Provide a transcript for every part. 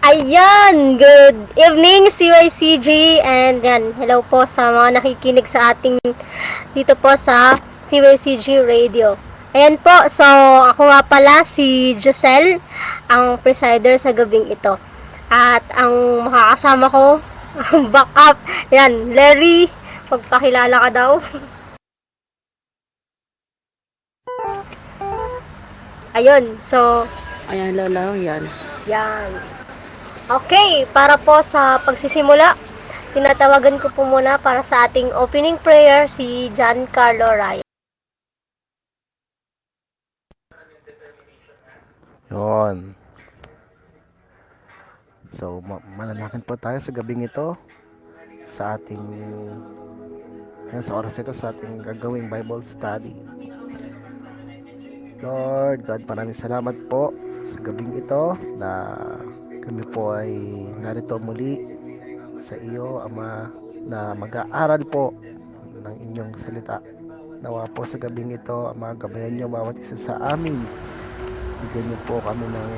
Ayan, good evening CYCG and yan, hello po sa mga nakikinig sa ating dito po sa CYCG Radio. Ayan po, so ako nga pala si Giselle, ang presider sa gabing ito. At ang makakasama ko, ang backup, yan, Larry, pagpakilala ka daw. Ayun, so, Ayan, Lolo, yan. yan. Okay, para po sa pagsisimula, tinatawagan ko po muna para sa ating opening prayer si John Carlo Raya. Yun. So, manalangin po tayo sa gabing ito sa ating sa oras ito sa ating gagawing Bible study. Lord God, maraming salamat po sa gabing ito na kami po ay narito muli sa iyo, Ama, na mag-aaral po ng inyong salita. Nawa po sa gabing ito, Ama, gabayan niyo bawat isa sa amin. Bigyan niyo po kami ng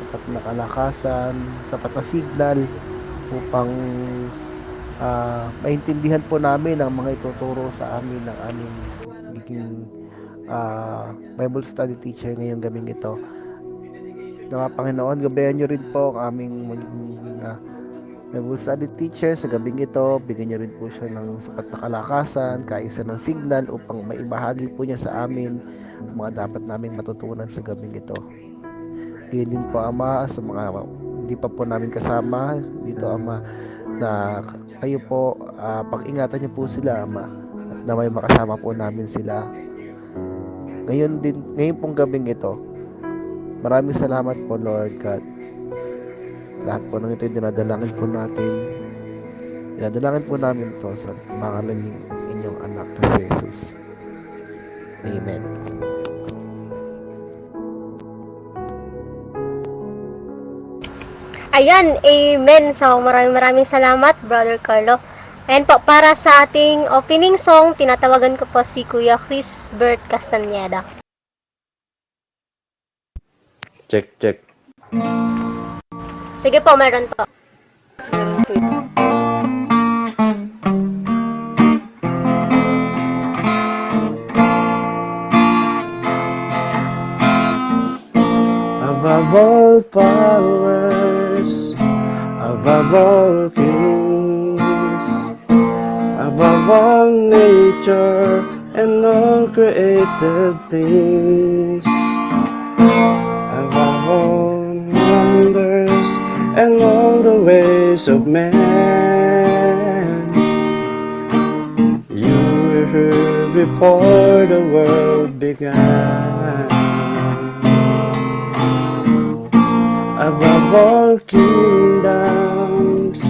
sapat na kalakasan, sapat na signal upang maintindihan po namin ang mga ituturo sa amin ng aming magiging Bible study teacher ngayong gabing ito. Nawa Panginoon, gabayan niyo rin po ang aming magiging Bible study teacher sa gabing ito. Bigyan niyo rin po siya ng sapat na kalakasan, kaisa ng signal upang maibahagi po niya sa amin ang mga dapat naming matutunan sa gabing ito. Ganyan din po, Ama, sa mga hindi pa po namin kasama dito, Ama, na kayo po, pag-ingatan niyo po sila, Ama, at na may makasama po namin sila. Ngayon pong gabing ito, maraming salamat po, Lord God. Lahat po ng ito dinadalangin po natin. Dinadalangin po namin ito sa pangalan ng inyong anak na si Jesus. Amen. Ayan, amen. So, maraming salamat, Brother Carlo. Ayan po, para sa ating opening song, tinatawagan ko po si Kuya Chris Bert Castañeda. Check. Sige po, meron po. Above all powers, above all kings, above all nature and all created things, above all wonders and all the ways of man, you were here before the world began. Above all kingdoms,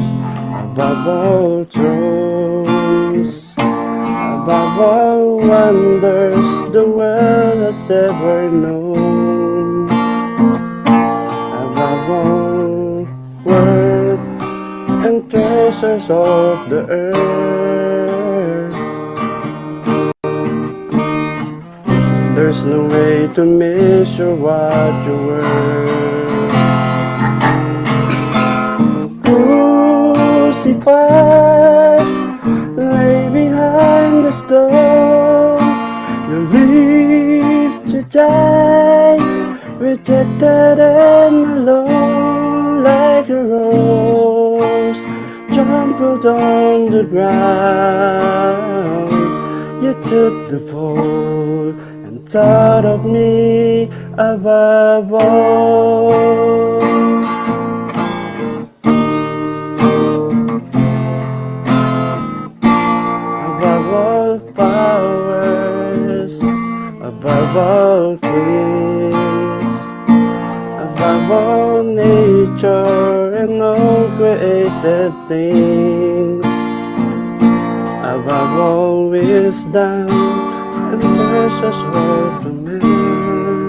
above all thrones, above all wonders the world has ever known, above all worth and treasures of the earth, there's no way to measure what you were. Crucified, lay behind the stone, you lived to die, rejected and alone, like a rose trampled on the ground. You took the fall and thought of me above all. Above all kings, above all nature and all created things, above all wisdom and precious word to man.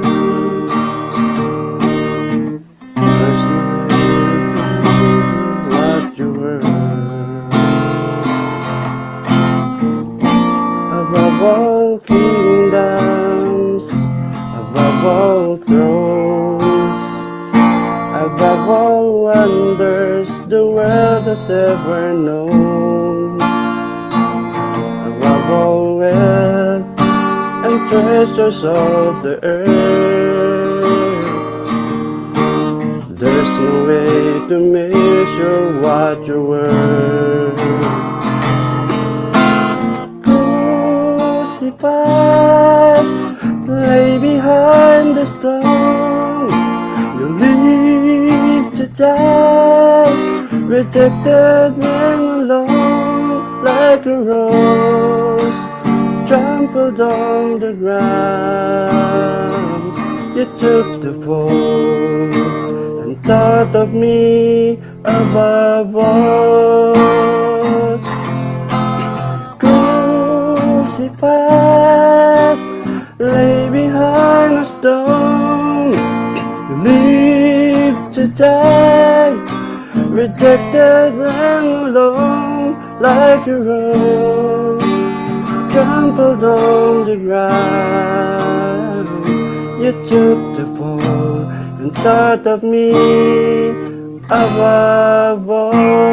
There's no what you were. Above all kingdoms, above all thrones, above all wonders the world has ever known, above all wealth and treasures of the earth. There's no way to measure what you're worth. Crucified, lay behind the stone. You live to die, rejected and alone, like a rose trampled on the ground. You took the fall and thought of me above all. Crucified, lay behind a stone. You live to die, rejected and alone, like a rose trampled on the ground. You took the fall and thought of me above all.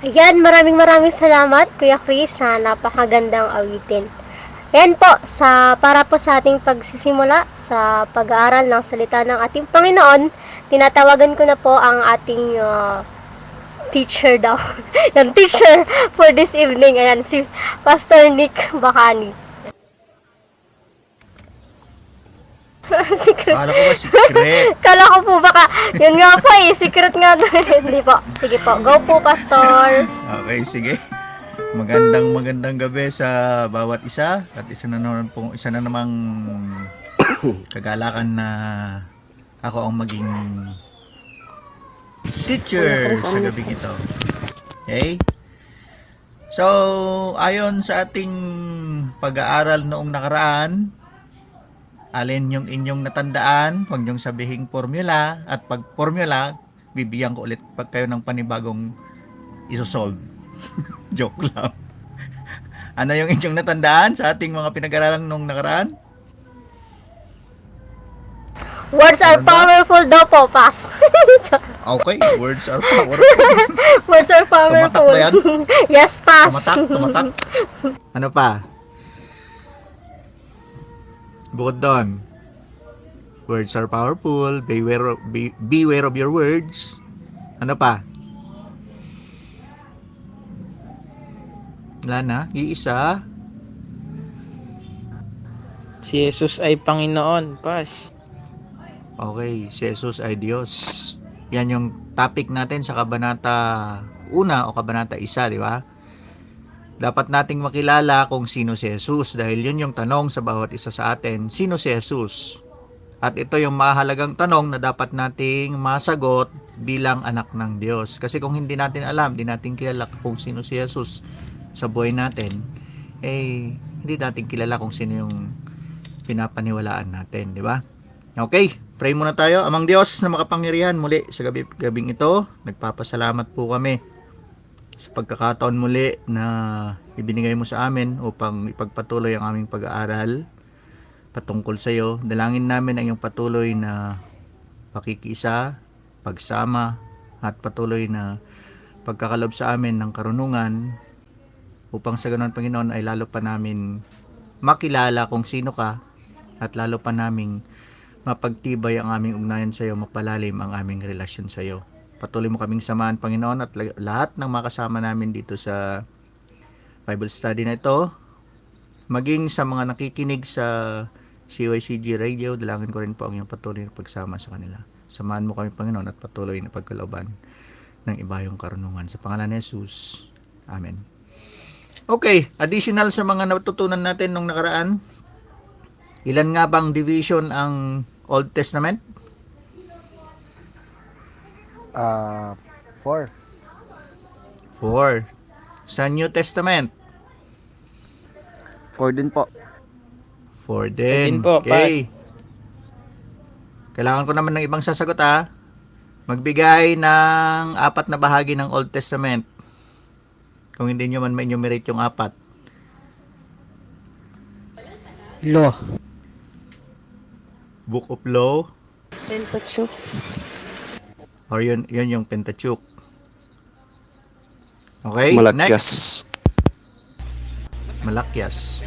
Ayan, maraming salamat Kuya Chris sa napakagandang awitin. Ayan po, para po sa ating pagsisimula sa pag-aaral ng salita ng ating Panginoon, tinatawagan ko na po ang ating teacher daw. Yung teacher for this evening, ayan, si Pastor Nick Bacani. Secret. Kala ko ba secret? Kala ko po baka, yun nga po secret nga. Hindi po. Sige po, go po Pastor. Okay, sige. Magandang gabi sa bawat isa at isa na namang kagalakan na ako ang maging teacher sa gabing ito. Okay? So, ayon sa ating pag-aaral noong nakaraan, alin yung inyong natandaan, huwag niyong sabihing formula, at pag formula, bibigyan ko ulit pag kayo ng panibagong isosolve. Joke lang. Ano yung inyong natandaan sa ating mga pinag-aralan nung nakaraan? Words are powerful daw po, pass. Okay, words are powerful. Words are powerful. Tumatak ba yan? Yes, pass. Tumatak. Ano pa? Bukod doon, words are powerful. Beware of your words. Ano pa? Wala na. Iisa. Si Jesus ay Panginoon, pas. Okay, si Jesus ay Diyos. Yan yung topic natin sa Kabanata 1 o Kabanata 1, di ba? Dapat nating makilala kung sino si Jesus dahil yun yung tanong sa bawat isa sa atin, sino si Jesus? At ito yung mahalagang tanong na dapat nating masagot bilang anak ng Diyos. Kasi kung hindi natin alam, hindi natin kilala kung sino si Jesus sa buhay natin, hindi natin kilala kung sino yung pinapaniwalaan natin, di ba? Okay, pray muna tayo. Amang Diyos na makapangyarihan, muli sa gabing ito, nagpapasalamat po kami sa pagkakataon muli na ibinigay mo sa amin upang ipagpatuloy ang aming pag-aaral patungkol sa iyo. Dalangin namin ang iyong patuloy na pakikisa, pagsama, at patuloy na pagkakalob sa amin ng karunungan upang sa ganoon, Panginoon, ay lalo pa namin makilala kung sino ka at lalo pa naming mapagtibay ang aming ugnayan sa iyo, mapalalim ang aming relasyon sa iyo. Patuloy mo kaming samahan, Panginoon, at lahat ng makasama namin dito sa Bible study na ito, maging sa mga nakikinig sa CYCG Radio, dalangin ko rin po ang iyong patuloy na pagsama sa kanila. Samahan mo kami, Panginoon, at patuloy na pagkalooban ng ibayong karunungan. Sa pangalan ni Jesus. Amen. Okay, additional sa mga natutunan natin nung nakaraan, ilan nga bang division ang Old Testament? 4. 4. Sa New Testament? 4 din po. 4 din. po, Okay. Kailangan ko naman ng ibang sasagot ha. Magbigay ng 4 na bahagi ng Old Testament. Kung hindi nyo man ma-enumerate yung apat. Law. Book of Law, Pentateuch. or yun yung Pentateuch. Okay, Malakyas. next. Malakyas.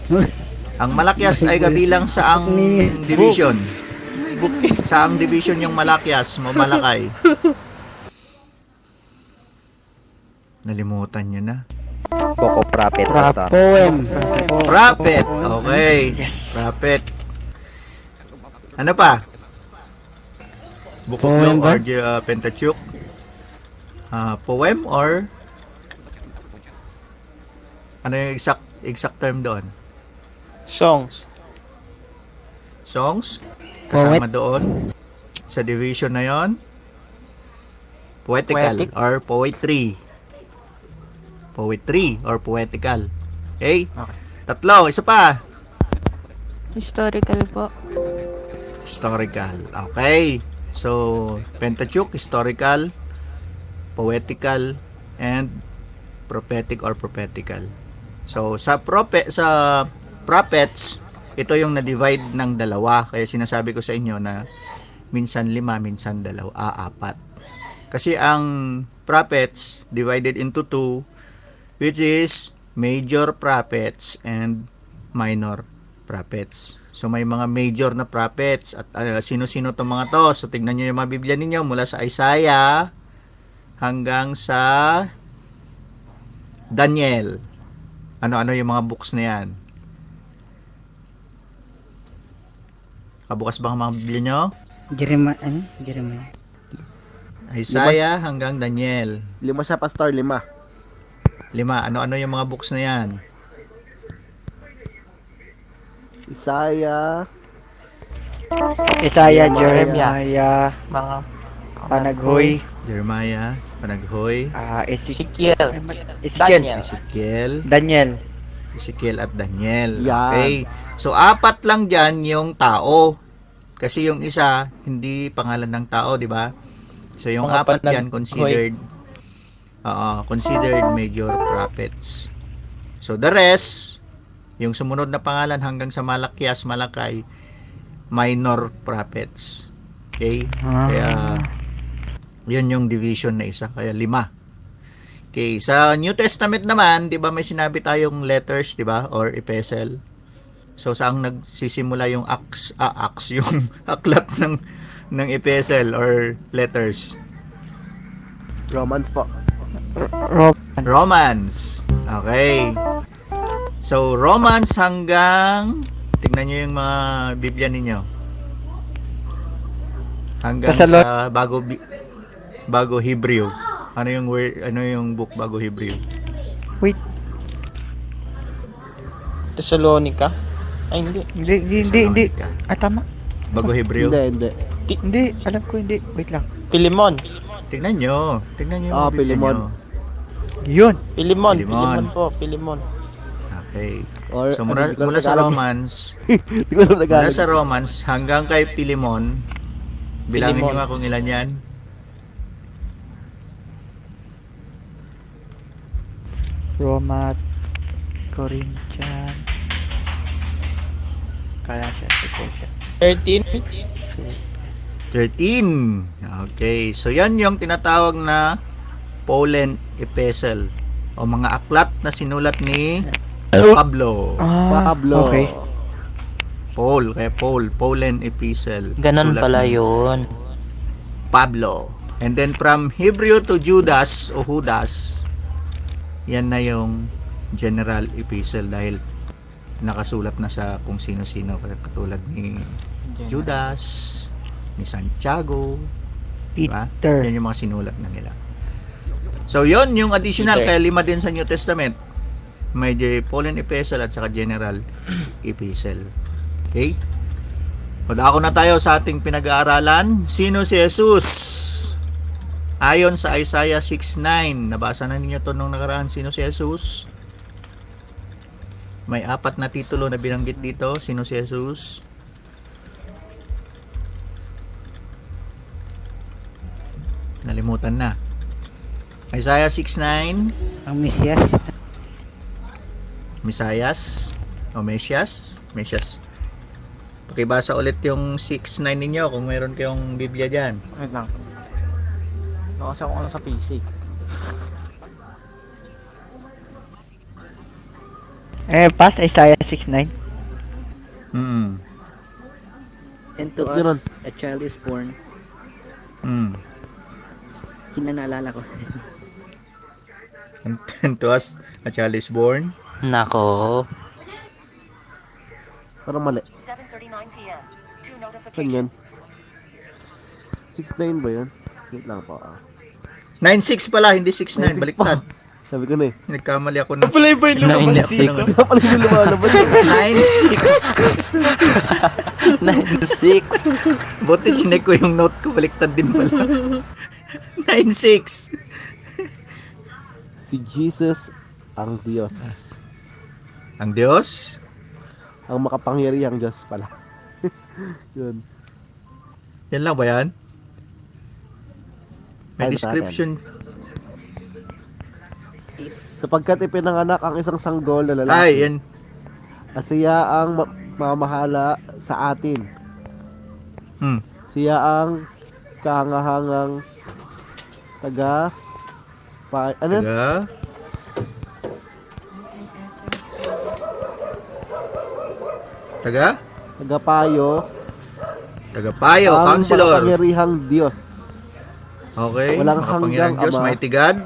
Ang Malakyas ay kabilang sa ang division. Sa ang division yung Malakyas, Malakay. Nalimutan nyo na. Poem. Prophet. Okay. Prophet. Ano pa? Book of Law or Pentateuch? Poem or ano yung exact term doon? Songs. Songs? Kasama doon sa division na yon. Poetical or poetry. Poetry or poetical. Okay? Tatlo, isa pa. Historical po. Historical. Okay. So, Pentateuch, historical, poetical, and prophetic or prophetical. So, sa prophets, ito yung na-divide ng dalawa. Kaya sinasabi ko sa inyo na minsan 5, minsan 2, 4. Kasi ang prophets divided into 2, which is major prophets and minor prophets. So may mga major na prophets at sino-sino itong mga to. So tignan nyo yung mga Biblia ninyo mula sa Isaiah hanggang sa Daniel. Ano-ano yung mga books na yan? Kabukas ba ang mga Biblia nyo? Jeremiah. Isaiah hanggang Daniel. 5 siya, Pastor, 5. 5. Ano-ano yung mga books na yan? Isaiah, Jeremiah, Mga Panaghoy, Jeremiah, Panaghoy, Ezekiel. Ezekiel, Daniel. Ezekiel at Daniel. Yan. Okay. So, 4 lang dyan yung tao. Kasi yung isa, hindi pangalan ng tao, di ba? So, yung Mga 4 yan considered major prophets. So, the rest, yung sumunod na pangalan hanggang sa Malakyas, Malakay, minor prophets. Okay? Kaya, yun yung division na isa. Kaya 5. Okay, sa New Testament naman, 'di ba may sinabi tayong letters, 'di ba? Or epistle. So saang nagsisimula yung acts yung aklat ng epistle or letters? Romans po. Romans. Okay. So Romans hanggang tingnan niyo yung mga Biblia ninyo. Hanggang sa bago Hebrew. Ano yung word, ano yung book bago Hebrew? Thessalonica. Ay, hindi. Hindi. Tama. Bago Hebrew. Hindi. Hindi, alam ko hindi. Wait lang. Pilimon. Tingnan nyo yung Biblia Pilimon. nyo. Yun. Pilimon. Pilimon. Pilimon po. Pilimon. Okay. Or, So mula sa Romans, Hindi ko alam mula Tagalog. sa Romans hanggang kay Pilimon, bilangin nyo Pilimon. nga kung ilan yan. Roma, Corinthians. Kaya siya. 13. 13. Okay. So yan yung tinatawag na Pauline Epistle o mga aklat na sinulat ni Pablo. Pablo. Okay. Pauline Epistle. Ganon Sulat pala ni yun. Pablo. And then from Hebrew to Judas o Judas, yan na yung general epistle dahil nakasulat na sa kung sino-sino katulad ni Judas, ni Santiago, diba? Peter. Yan yung mga sinulat na nila. So yon yung additional Peter. kaya 5 din sa New Testament. May Pauline Epistle at saka General Epistle. Okay? Ako na tayo sa ating pinag-aaralan. Sino si Jesus? Ayon sa Isaiah 6:9, nabasa na ninyo to nung nakaraan, sino si Jesus? May 4 na titulo na binanggit dito, sino si Jesus? Nalimutan na. Isaiah 6:9, Ang Mesias. Mesias o Mesias. Mesias. Pakibasa ulit yung 6:9 ninyo kung mayroon kayong Biblia dyan. Wait lang. Nakasa ako sa PC. Pass Isaiah 6:9. Mm. And to Yun. us, a child is born. Mm. Kinanaalala ko. And to us, a child is born. Nako. Parang mali. 7:39 p.m. Two Saan yan? notifications. 6'9 ba yun? Wait lang po. 9:6 pala, hindi 6:9. 9:6 Baliktad. Sabi ko na eh. Nagkamali ako ng Pala ba yung lumabas dito? Saan pala yung lumalabas? 9:6. 9-6. Buti chinek ko yung note ko, baliktad din pala. 9:6. Si Jesus ang Diyos. Ang Diyos? Ang makapangyarihang Diyos pala. Yun. Yan lang ba yan? May Ay, description. Sapagkat ipinanganak ang isang sanggol na lalaki. Ay, yan. At siya ang mamahala sa atin. Hmm. Siya ang kahangahangang ano? Taga? Tagapayo. Tagapayo, ang counselor. makapangyarihang Diyos. Okay. Walang Makapangyarihang hanggang Diyos, Ama. mighty God.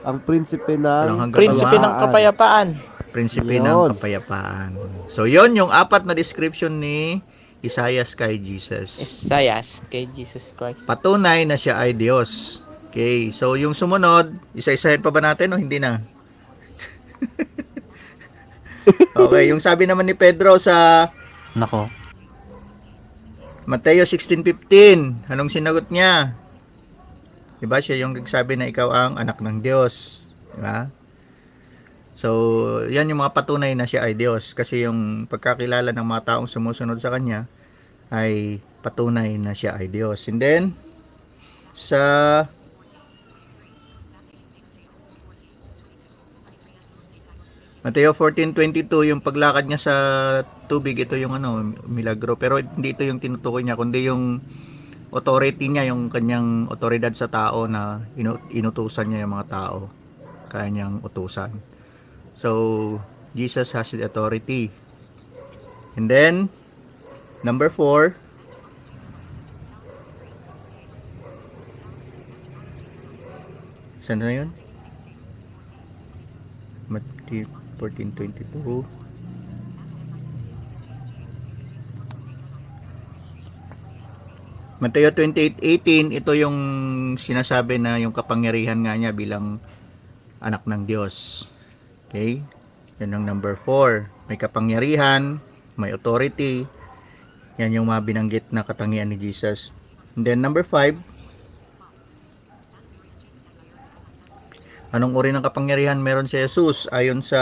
Ang prinsipe Walang ng hanggang Prinsipe Ama. ng kapayapaan. Prinsipe Yun. ng kapayapaan. So, yon yung apat na description ni Isaiah kay Jesus. Isayas kay Jesus Christ. Patunay na siya ay Diyos. Okay, so yung sumunod, isa-isahin pa ba natin o hindi na? Okay, yung sabi naman ni Pedro sa Nako. Mateo 16:15, anong sinagot niya? Diba siya yung nagsabi na ikaw ang anak ng Diyos. Diba? So, yan yung mga patunay na siya ay Diyos. Kasi yung pagkakilala ng mga taong sumusunod sa Kanya ay patunay na siya ay Diyos. And then, sa Mateo 14:22, yung paglakad niya sa tubig, ito yung milagro. Pero hindi ito yung tinutukoy niya, kundi yung authority niya, yung kanyang otoridad sa tao na inutusan niya yung mga tao. Kaya niyang utusan. So, Jesus has the authority. And then, number 4, saan na yun? Matthew 14:22. Mateo 28:18, ito yung sinasabi na yung kapangyarihan nga niya bilang anak ng Diyos. Okay? Yan ang number 4. May kapangyarihan, may authority. Yan yung mga binanggit na katangian ni Jesus. And then number 5, anong uri ng kapangyarihan meron si Jesus? Ayon sa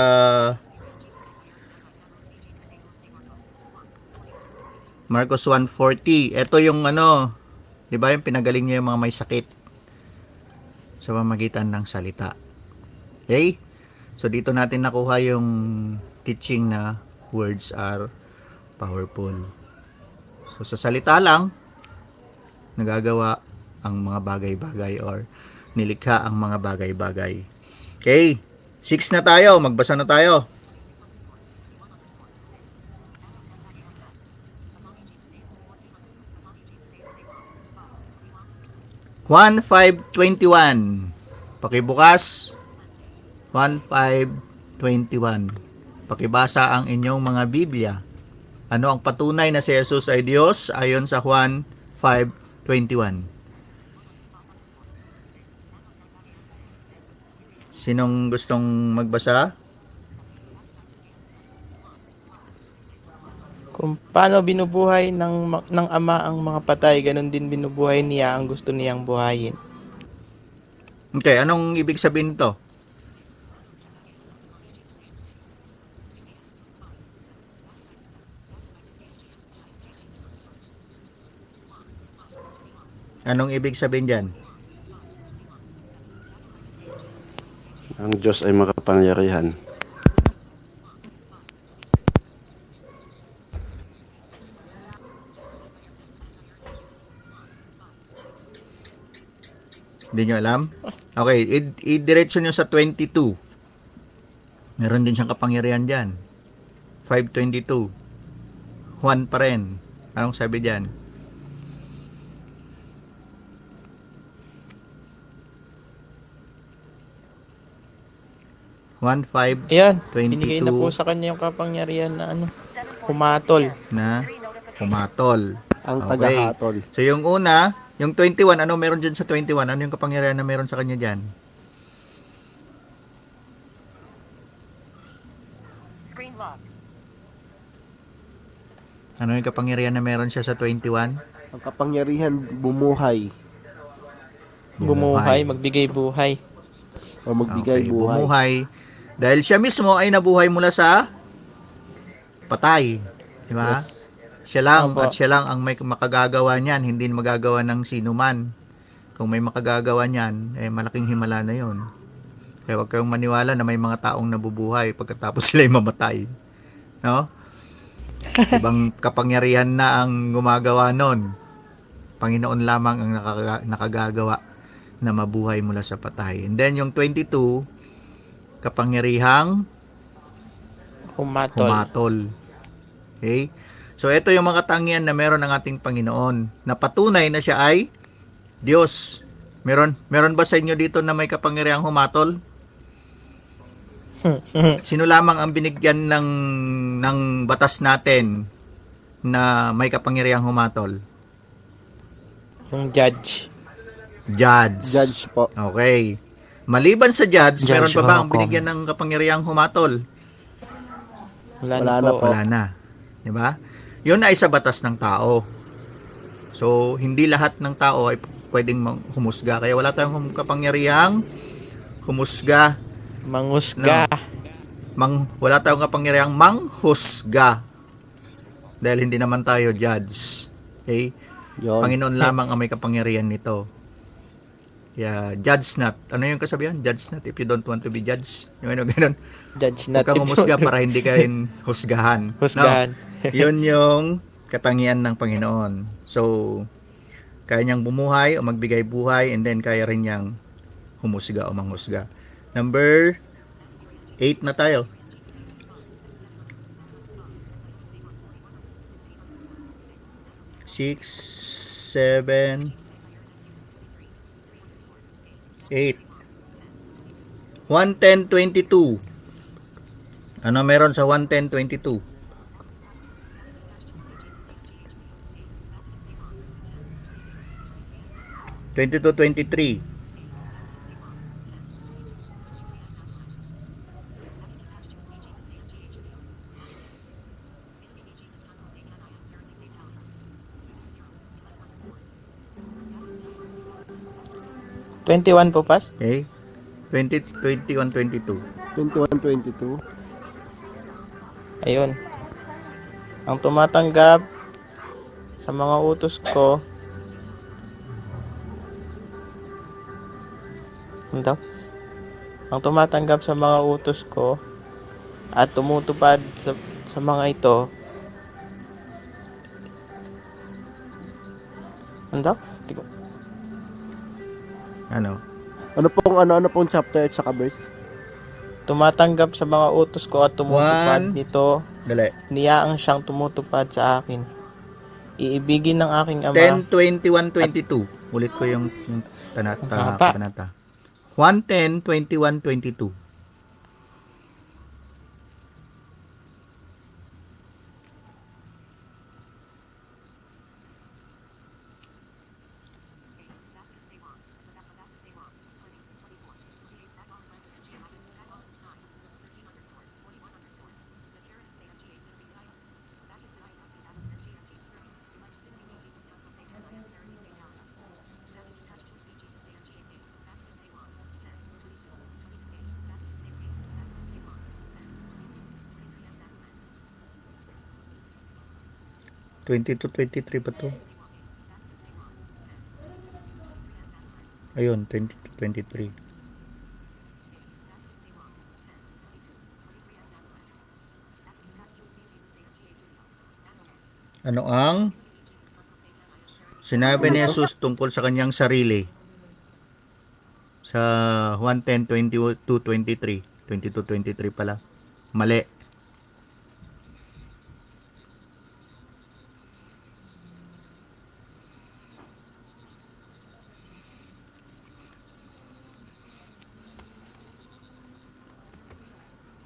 Marcos 1:40. Ito yung di ba yung pinagaling niya yung mga may sakit sa pamamagitan ng salita. Okay? So dito natin nakuha yung teaching na words are powerful. So sa salita lang nagagawa ang mga bagay-bagay or nilikha ang mga bagay-bagay. Okay? 6 na tayo. Magbasa na tayo. Juan 5:21. Pakibukas. 1:5:21. Pakibasa ang inyong mga Biblia. Ano ang patunay na si Jesus ay Diyos ayon sa Juan 5:21? Sinong gustong magbasa? Kung paano binubuhay ng Ama ang mga patay, ganun din binubuhay niya ang gusto niyang buhayin. Okay, anong ibig sabihin to? Anong ibig sabihin dyan? Ang Diyos ay makapangyarihan. Hindi nyo alam? Okay, i-diretso nyo sa 22. Meron din siyang kapangyarihan dyan. 522. 1 pa rin. Anong sabi dyan? One, five, Ayan, 22 binigay na po sa kanya yung kapangyarihan na 7:40 humatol. na Free notifications. humatol. Ang Okay. tagahatol. So yung una, yung 21, ano meron dyan sa 21? Ano yung kapangyarihan na meron sa kanya dyan? Screen lock. Ano yung kapangyarihan na meron siya sa 21? Ang kapangyarihan bumuhay Bumuhay, magbigay buhay. o magbigay buhay. Bumuhay. Dahil siya mismo ay nabuhay mula sa patay. Di ba? Yes. Siya lang Opo. at siya lang ang may makagagawa niyan, hindi magagawa ng sino man. Kung may makagagawa niyan, eh malaking himala na 'yon. Kaya huwag kayong maniwala na may mga taong nabubuhay pagkatapos sila ay mamatay. No? Ibang kapangyarihan na ang gumagawa nun. Panginoon lamang ang nakagagawa na mabuhay mula sa patay. And then yung 22, kapangyarihang Humatol. humatol. Okay? So ito yung mga katangian na meron ng ating Panginoon na patunay na siya ay Diyos. Meron ba sa inyo dito na may kapangyarihang humatol? Sino lamang ang binigyan ng batas natin na may kapangyarihang humatol? Yung judge. Judge po. Okay. Maliban sa judge, Judge meron pa ba ang Malcolm. binigyan ng kapangyarihang humatol? Wala Wala na na po. po. Wala na. 'Di ba? 'Yun ay sa batas ng tao. So, hindi lahat ng tao ay pwedeng humusga. Kaya wala tayong kapangyarihang humusga. Mangusga. Wala tayong kapangyarihang manghusga. Dahil hindi naman tayo judge. Okay? Yun. Panginoon lamang ang may kapangyarihan nito. Kaya, judge not. Ano yung kasabihan? Judge not if you don't want to be judged. Yung ano, ganun. Judge Huwag kang natin. humusga para hindi ka rin husgahan. Husgahan. No? Yun yung katangian ng Panginoon. So, kaya niyang bumuhay o magbigay buhay, and then kaya rin niyang humusga o manghusga. Number 8 na tayo. Six, 7, 8. 110.22. Ano meron sa 110.22? Twenty-two, 23. $21 po, Pas? Okay? 20, 21, 22. 21-22. Ayun. Ang tumatanggap sa mga utos ko, ano daw? Ang tumatanggap sa mga utos ko at tumutupad sa mga ito, ano daw? Di ko- Ano? Ano pong chapter at saka verse? Tumatanggap sa mga utos ko at tumutupad One. nito, Dali. niyaang siyang tumutupad sa akin. Iibigin ng aking ama. 10, 21, 22. Ulit ko yung Haba. kabanata. 110, 21, 22. Twenty to 23 pa to. Ayun, 20 to 23. Ano ang sinabi ni Jesus tungkol sa kanyang sarili? Sa 1:10, 22:23. 22:23 pala. Mali.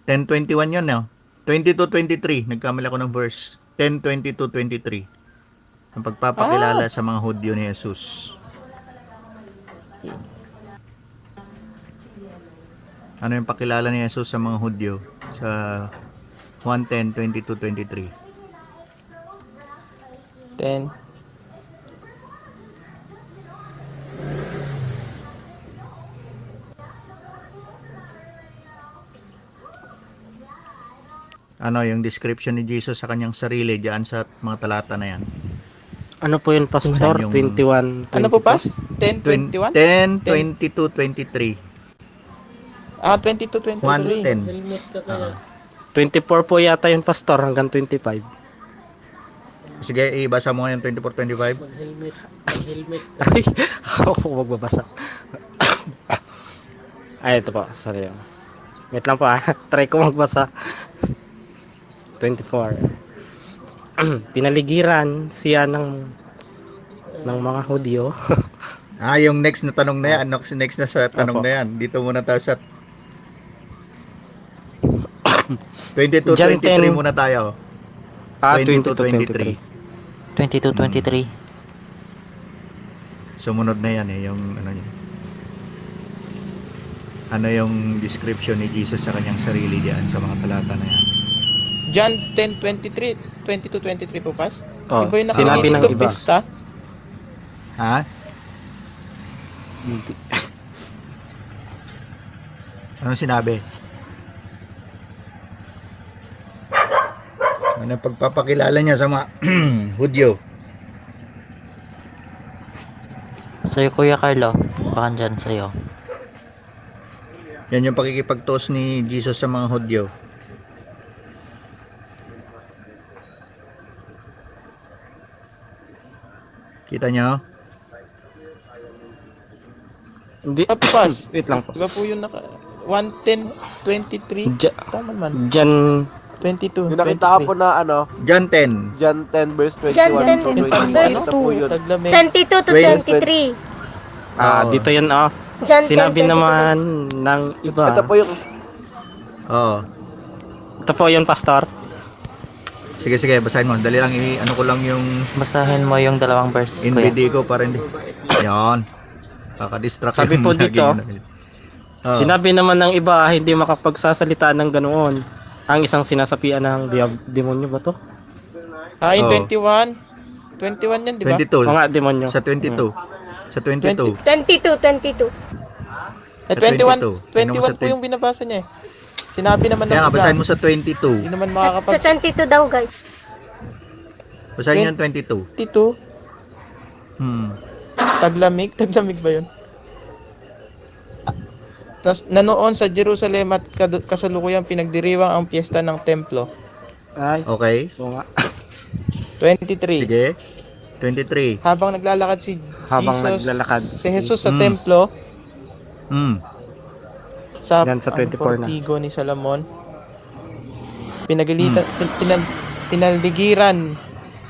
(10:21) yun, no? 22:23. Nagkamali ako ng verse. 10:22:23. Ang pagpapakilala sa mga Hudyo ni Jesus. Ano yung pakilala ni Jesus sa mga Hudyo? Sa 1:10, 22:23. 10. Ano yung description ni Jesus sa kanyang sarili diyan sa mga talata na yan? Ano po yun, Pastor? Yung- 21, 22? Ano po, Pas? 10, 21? 10, 22, 23. 22, 23. 1:10. 24 po yata yun, Pastor, hanggang 25. Sige, ibasa mo ngayon 24, 25. Ay, ako po magbabasa. Ay, ito po, sorry. Wait lang po try ko magbasa. 24. Pinaligiran siya ng mga Hudyo. Yung next na tanong na yan. Next na sa tanong Apo. na yan. Dito muna tayo sa 22, John 23 10. muna tayo. 22, 23. 22-23. Sumunod na yan yung ano niya. Ano yung description ni Jesus sa kanyang sarili diyan sa mga talata na yan? John 10, 23. 22, 23 po, Pas? Oh, Iba yung sinabi ng nakalimutan iba. pista. Ha? Anong sinabi? Ano ang pagpapakilala niya sa mga Hudyo? Sa'yo, Kuya Carlo. Baka dyan sa'yo. Yan yung pakikipagtos ni Jesus sa mga Hudyo. Kita nyo? Hindi. Pas. Wait lang po. Iba po yung 110, 23. Tama man. Diyan, 22, Yung nakita ko po 23. na ano, John 10. John 10 verse John 21 to 10 22. verse Ito po yun. Taglamig. 22 to 23. Oo. dito yan, John 10, sinabi 22. naman ng iba. Ito po yung Oo. Ito po yun, Pastor. Sige, basahin mo. Dali lang, ano ko lang yung Basahin mo yung dalawang verse, Kuya. NVD ko para hindi. Yan. Kaka-distract Sabi yung po lagi dito, yun. Oo. Sinabi naman ng iba, hindi makapagsasalita ng ganoon. Ang isang sinasapian ng demonyo ba to? Yung Oo. 21. 21 yan, di ba? 22. Mga demonyo. Sa 22. Sa 22. 22. At 21, 22. 21 po yung binabasa niya eh. Sinabi naman Kaya nga, iba. basahin mo sa 22. Hindi naman Sa makakapag 22 daw, guys. Basahin yung 22. 22. Taglamig ba yun? Tapos nanoon sa Jerusalem at kasalukuyang pinagdiriwang ang piyesta ng templo. Ay, Okay? oo nga. 23. Sige. 23. Habang naglalakad si Jesus sa templo sa Yan, sa 24 na. portigo ni Salomon,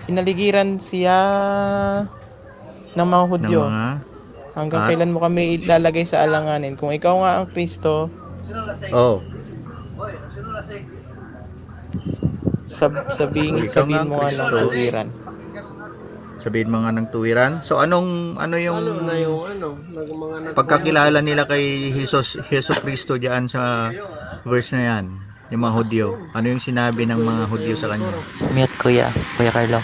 pinaligiran siya ng mga Hudyo. Ng mga... Hanggang kailan mo kami ilalagay sa alanganin? Kung ikaw nga ang Kristo, Oh. sabihin Ikaw nga mo nga ng Kristo. tuwiran. Sabihin mo nga ng tuwiran. So, ano yung pagkakilala nila kay Hesus Kristo diyan sa verse na yan? Yung mga Hudyo. Ano yung sinabi ng mga Hudyo sa kanya? Mute, Kuya. Kuya Carlo.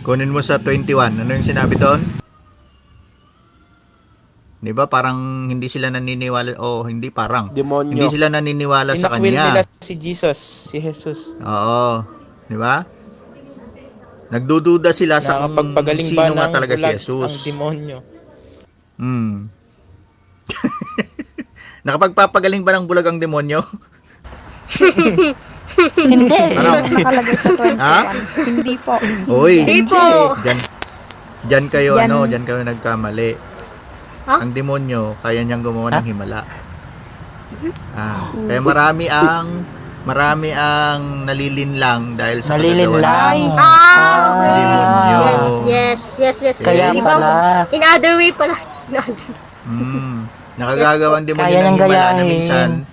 Kunin mo sa 21. Ano yung sinabi doon? Di ba parang hindi sila naniniwala hindi parang demonyo. hindi sila naniniwala sa Inakwil kanya. nila si Jesus, si Jesus. Oo. Di ba? Nagdududa sila sa kung Nakakapagpagaling ba sino nga ng talaga si bulag Jesus. ang demonyo? Nakapagpapagaling ba ng bulag ang demonyo? Hindi. Ano? Nakalagay sa 21. Ha? Hindi po. Uy. Hindi po. Diyan kayo diyan kayo nagkamali. Ha? Ang demonyo, kaya niyang gumawa ng himala. Kaya marami ang nalilinlang dahil sa kagagawa Nalilinlang. ng Okay. demonyo. Yes. Kaya Iba, pala. in other way pala. In other way. Nakagagawang demonyo Kaya ng niyang himala na gayahin. minsan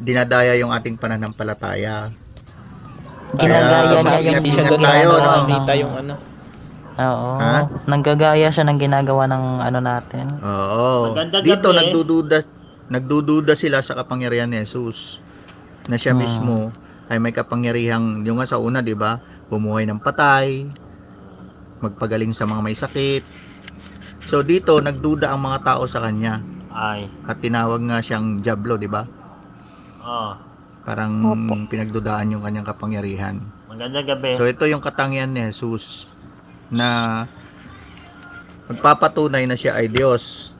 dinadaya yung ating Para pananampalataya. Ginagaya niya yung hindi siya doon tayo, no? nakakita yung ano. Oo. Ha? Nanggagaya siya ng ginagawa ng ano natin. Oo. Dito nagdududa sila sa kapangyarihan ni Jesus na siya mismo ay may kapangyarihang yung nga sa una, 'di ba? Bumuhay ng patay, magpagaling sa mga may sakit. So dito nagduda ang mga tao sa kanya. At tinawag nga siyang Diablo, 'di ba? Parang pinagdudaan yung kanyang kapangyarihan. Magandang gabi. So ito yung katangian ni Jesus na magpapatunay na siya ay Diyos.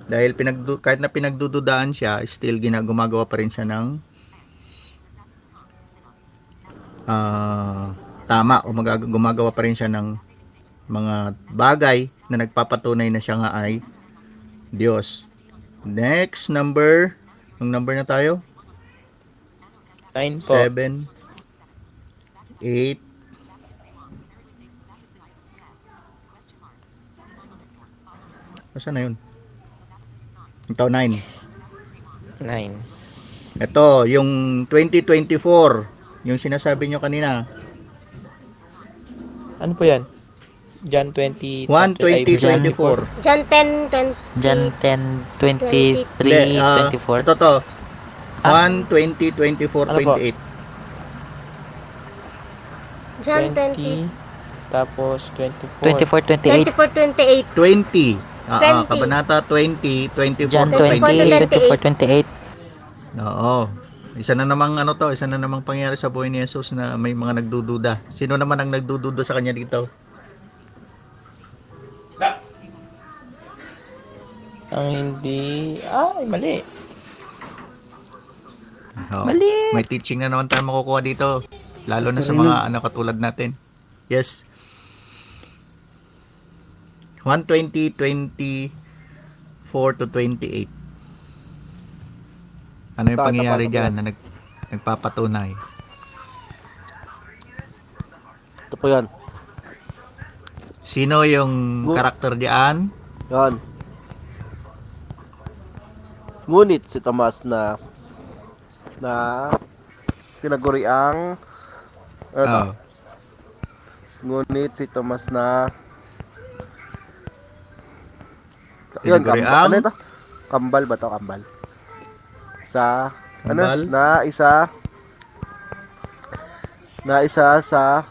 Dahil kahit na pinagdududaan siya, still gumagawa pa rin siya ng tama o gumagawa pa rin siya ng mga bagay na nagpapatunay na siya nga ay Diyos. Next, number na tayo? 9 po. 7, 8, Saan na yun? Ito, 9. 9. Ito, yung 2024. Yung sinasabi nyo kanina. Ano po yan? John 20. 1:20:24. John 10, 20. Jan 10, 23, Hindi, 24. Ito to. 1:20:24, Ano po? 28. John 20. 10, Tapos 24. 24, 28. 24, 28. 20. 20. Kabanata 20, 24, Jan 28. 20, 24, 28. Oo. Isa na namang pangyayari sa buhay ni Jesus na may mga nagdududa. Sino naman ang nagdududa sa kanya dito? Ang hindi... mali. Oo. May teaching na naman tayo makukuha dito. Lalo na sa mga anak katulad natin. Yes. 1:20:24 to 28. Ano yung pangyayari dyan na nagpapatunay? Ito po yan. Sino yung karakter diyan? Yan. Ngunit si Tomas na tinaguriang Oh. Ngunit si Tomas na Tinaguriang? ano ito? Kambal ba to? Kambal. Sa Kambal? na isa sa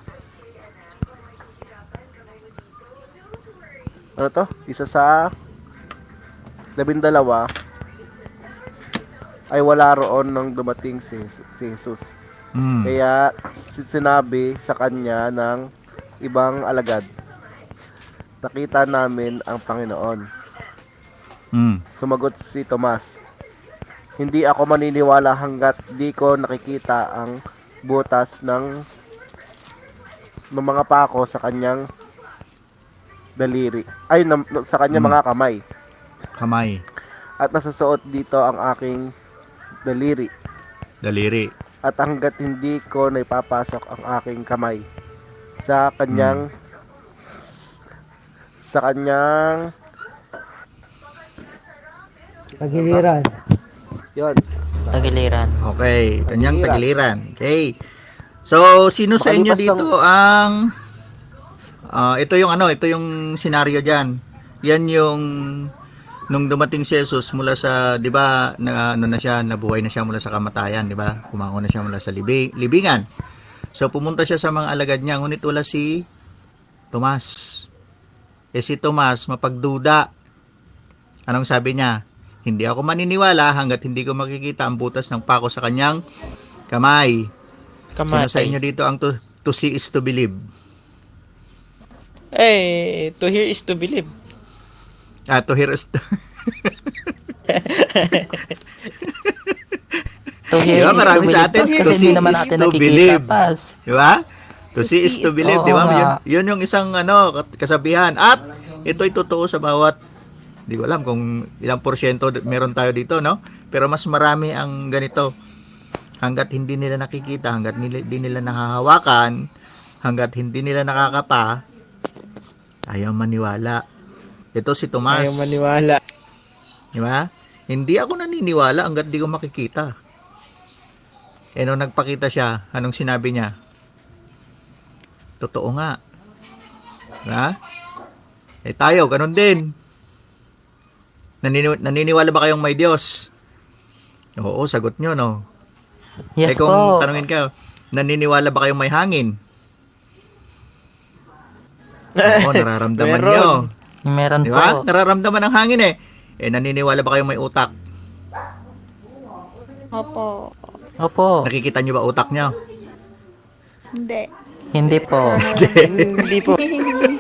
ano to? Isa sa 12 ay wala roon nang dumating si Jesus. Kaya sinabi sa kanya ng ibang alagad, nakita namin ang Panginoon. Sumagot si Tomas, hindi ako maniniwala hanggat di ko nakikita ang butas ng mga pako sa kanyang daliri. Sa kanyang mga kamay. Kamay. At nasusuot dito ang aking daliri. At hanggat hindi ko naipapasok ang aking kamay sa kanyang Tagiliran. Yon. Tagiliran. Okay, kanyang tagiliran. Okay. So, sino sa inyo dito ang ito yung senaryo diyan. Yan yung nung dumating si Jesus mula sa, 'di ba, nabuhay na siya mula sa kamatayan, 'di ba? Kumangon na siya mula sa libingan. So pumunta siya sa mga alagad niya, ngunit wala si Tomas. Si Tomas mapagduda. Anong sabi niya? Hindi ako maniniwala hangga't hindi ko makikita ang butas ng pako sa kanyang kamay. Sino sa inyo dito ang to see is to believe? To hear is to believe. To hear is diba, marami sa atin to see is to believe. Diba? To see is to believe, di ba? Yun yung isang kasabihan. At Ito'y totoo sa bawat, di ko alam kung ilang porsyento meron tayo dito, no? Pero mas marami ang ganito. Hanggat hindi nila nakikita, hanggat hindi nila nahahawakan, hanggat hindi nila nakakapa, ayaw maniwala. Ito si Tomas. Ayaw maniwala. Di ba? Hindi ako naniniwala hanggat di ko makikita. Eh nung nagpakita siya, anong sinabi niya? Totoo nga. Ha? Eh tayo, ganun din. Naniniwala ba kayong may Diyos? Oo, sagot nyo, no? Yes eh kung po. tanungin kayo, naniniwala ba kayong may hangin? Oo, nararamdaman Meron. nyo. Meron Di po. ba? Nararamdaman ng hangin eh. Eh, naniniwala ba kayong may utak? Opo. Opo. Nakikita nyo ba utak nyo? Hindi. Hindi po. Hindi po.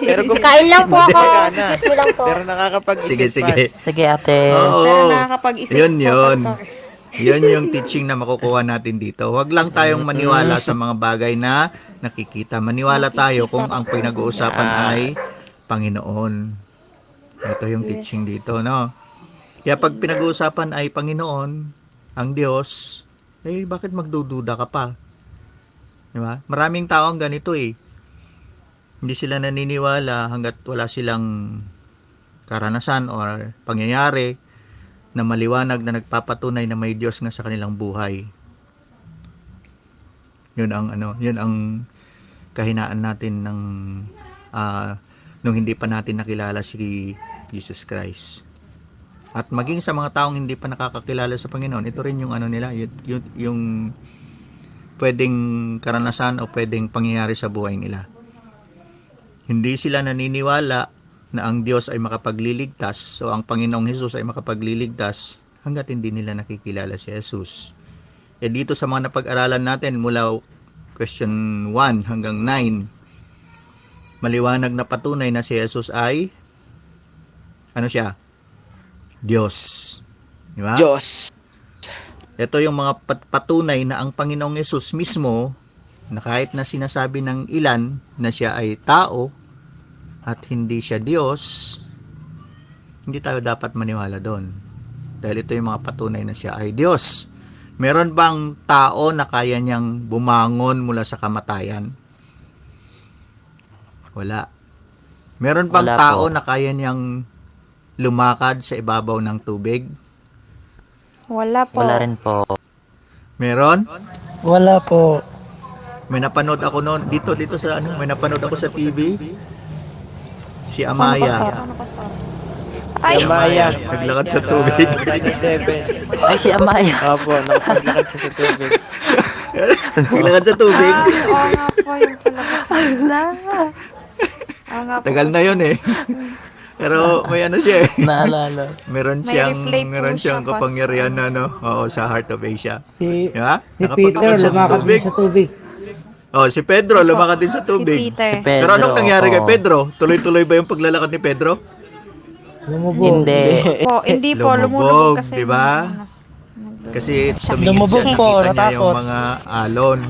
Pero kung Kain lang po ako. Gumagana. Excuse me lang po. Pero nakakapag-isip Sige, sige. Sige ate. Oo. Pero nakakapag-isip Yun, po, yun. Pastor. Yun yung teaching na makukuha natin dito. Huwag lang tayong maniwala sa mga bagay na nakikita. Maniwala tayo kung ang pinag-uusapan ay Panginoon. Ito yung teaching dito, no? Kaya pag pinag-uusapan ay Panginoon, ang Diyos, eh bakit magdududa ka pa? Di ba? Maraming tao ang ganito eh. Hindi sila naniniwala hanggat wala silang karanasan or pangyayari na maliwanag na nagpapatunay na may Diyos nga sa kanilang buhay. Yun ang kahinaan natin ng nung hindi pa natin nakilala si Jesus Christ. At maging sa mga taong hindi pa nakakakilala sa Panginoon, ito rin yung nila, yung pwedeng karanasan o pwedeng pangyayari sa buhay nila. Hindi sila naniniwala na ang Diyos ay makapagliligtas o ang Panginoong Hesus ay makapagliligtas hanggat hindi nila nakikilala si Jesus. E dito sa mga napag-aralan natin mula question 1 hanggang 9, maliwanag na patunay na si Jesus ay siya? Diyos. Di ba? Diyos. Ito yung mga patunay na ang Panginoong Hesus mismo, na kahit na sinasabi ng ilan na siya ay tao at hindi siya Diyos, hindi tayo dapat maniwala doon. Dahil ito yung mga patunay na siya ay Diyos. Meron bang tao na kaya niyang bumangon mula sa kamatayan? Wala. Meron bang Wala tao po. na kaya niyang lumakad sa ibabaw ng tubig? Wala po. Wala rin po. Meron? Wala po. May napanood ako noon dito sa may napanood ako sa TV. Si Ano, Amaya. Pastor? Ano, Pastor? Si Amaya. Naglakad sa tubig. Daniel 7. Ay, si Amaya. Opo, nakapaglakad siya sa tubig. Naglakad sa tubig. Oo nga po, yung pala. Oo nga po. Tagal na 'yon eh. Pero may siya eh. Naalala. Meron May siyang replay po siya, kapangyarihan na sa Heart of Asia. Si, Diba? si Peter lumakad din sa tubig. Oh, si Pedro lumakad din sa Si tubig. Peter. Pedro, Pero anong nangyari kay opo. Pedro? Tuloy-tuloy ba yung paglalakad ni Pedro? Lumubog. Hindi. Hindi po, lumulubog kasi. di ba? Kasi tumingin Lumubog siya, po, nakita niya yung natakot. mga alon.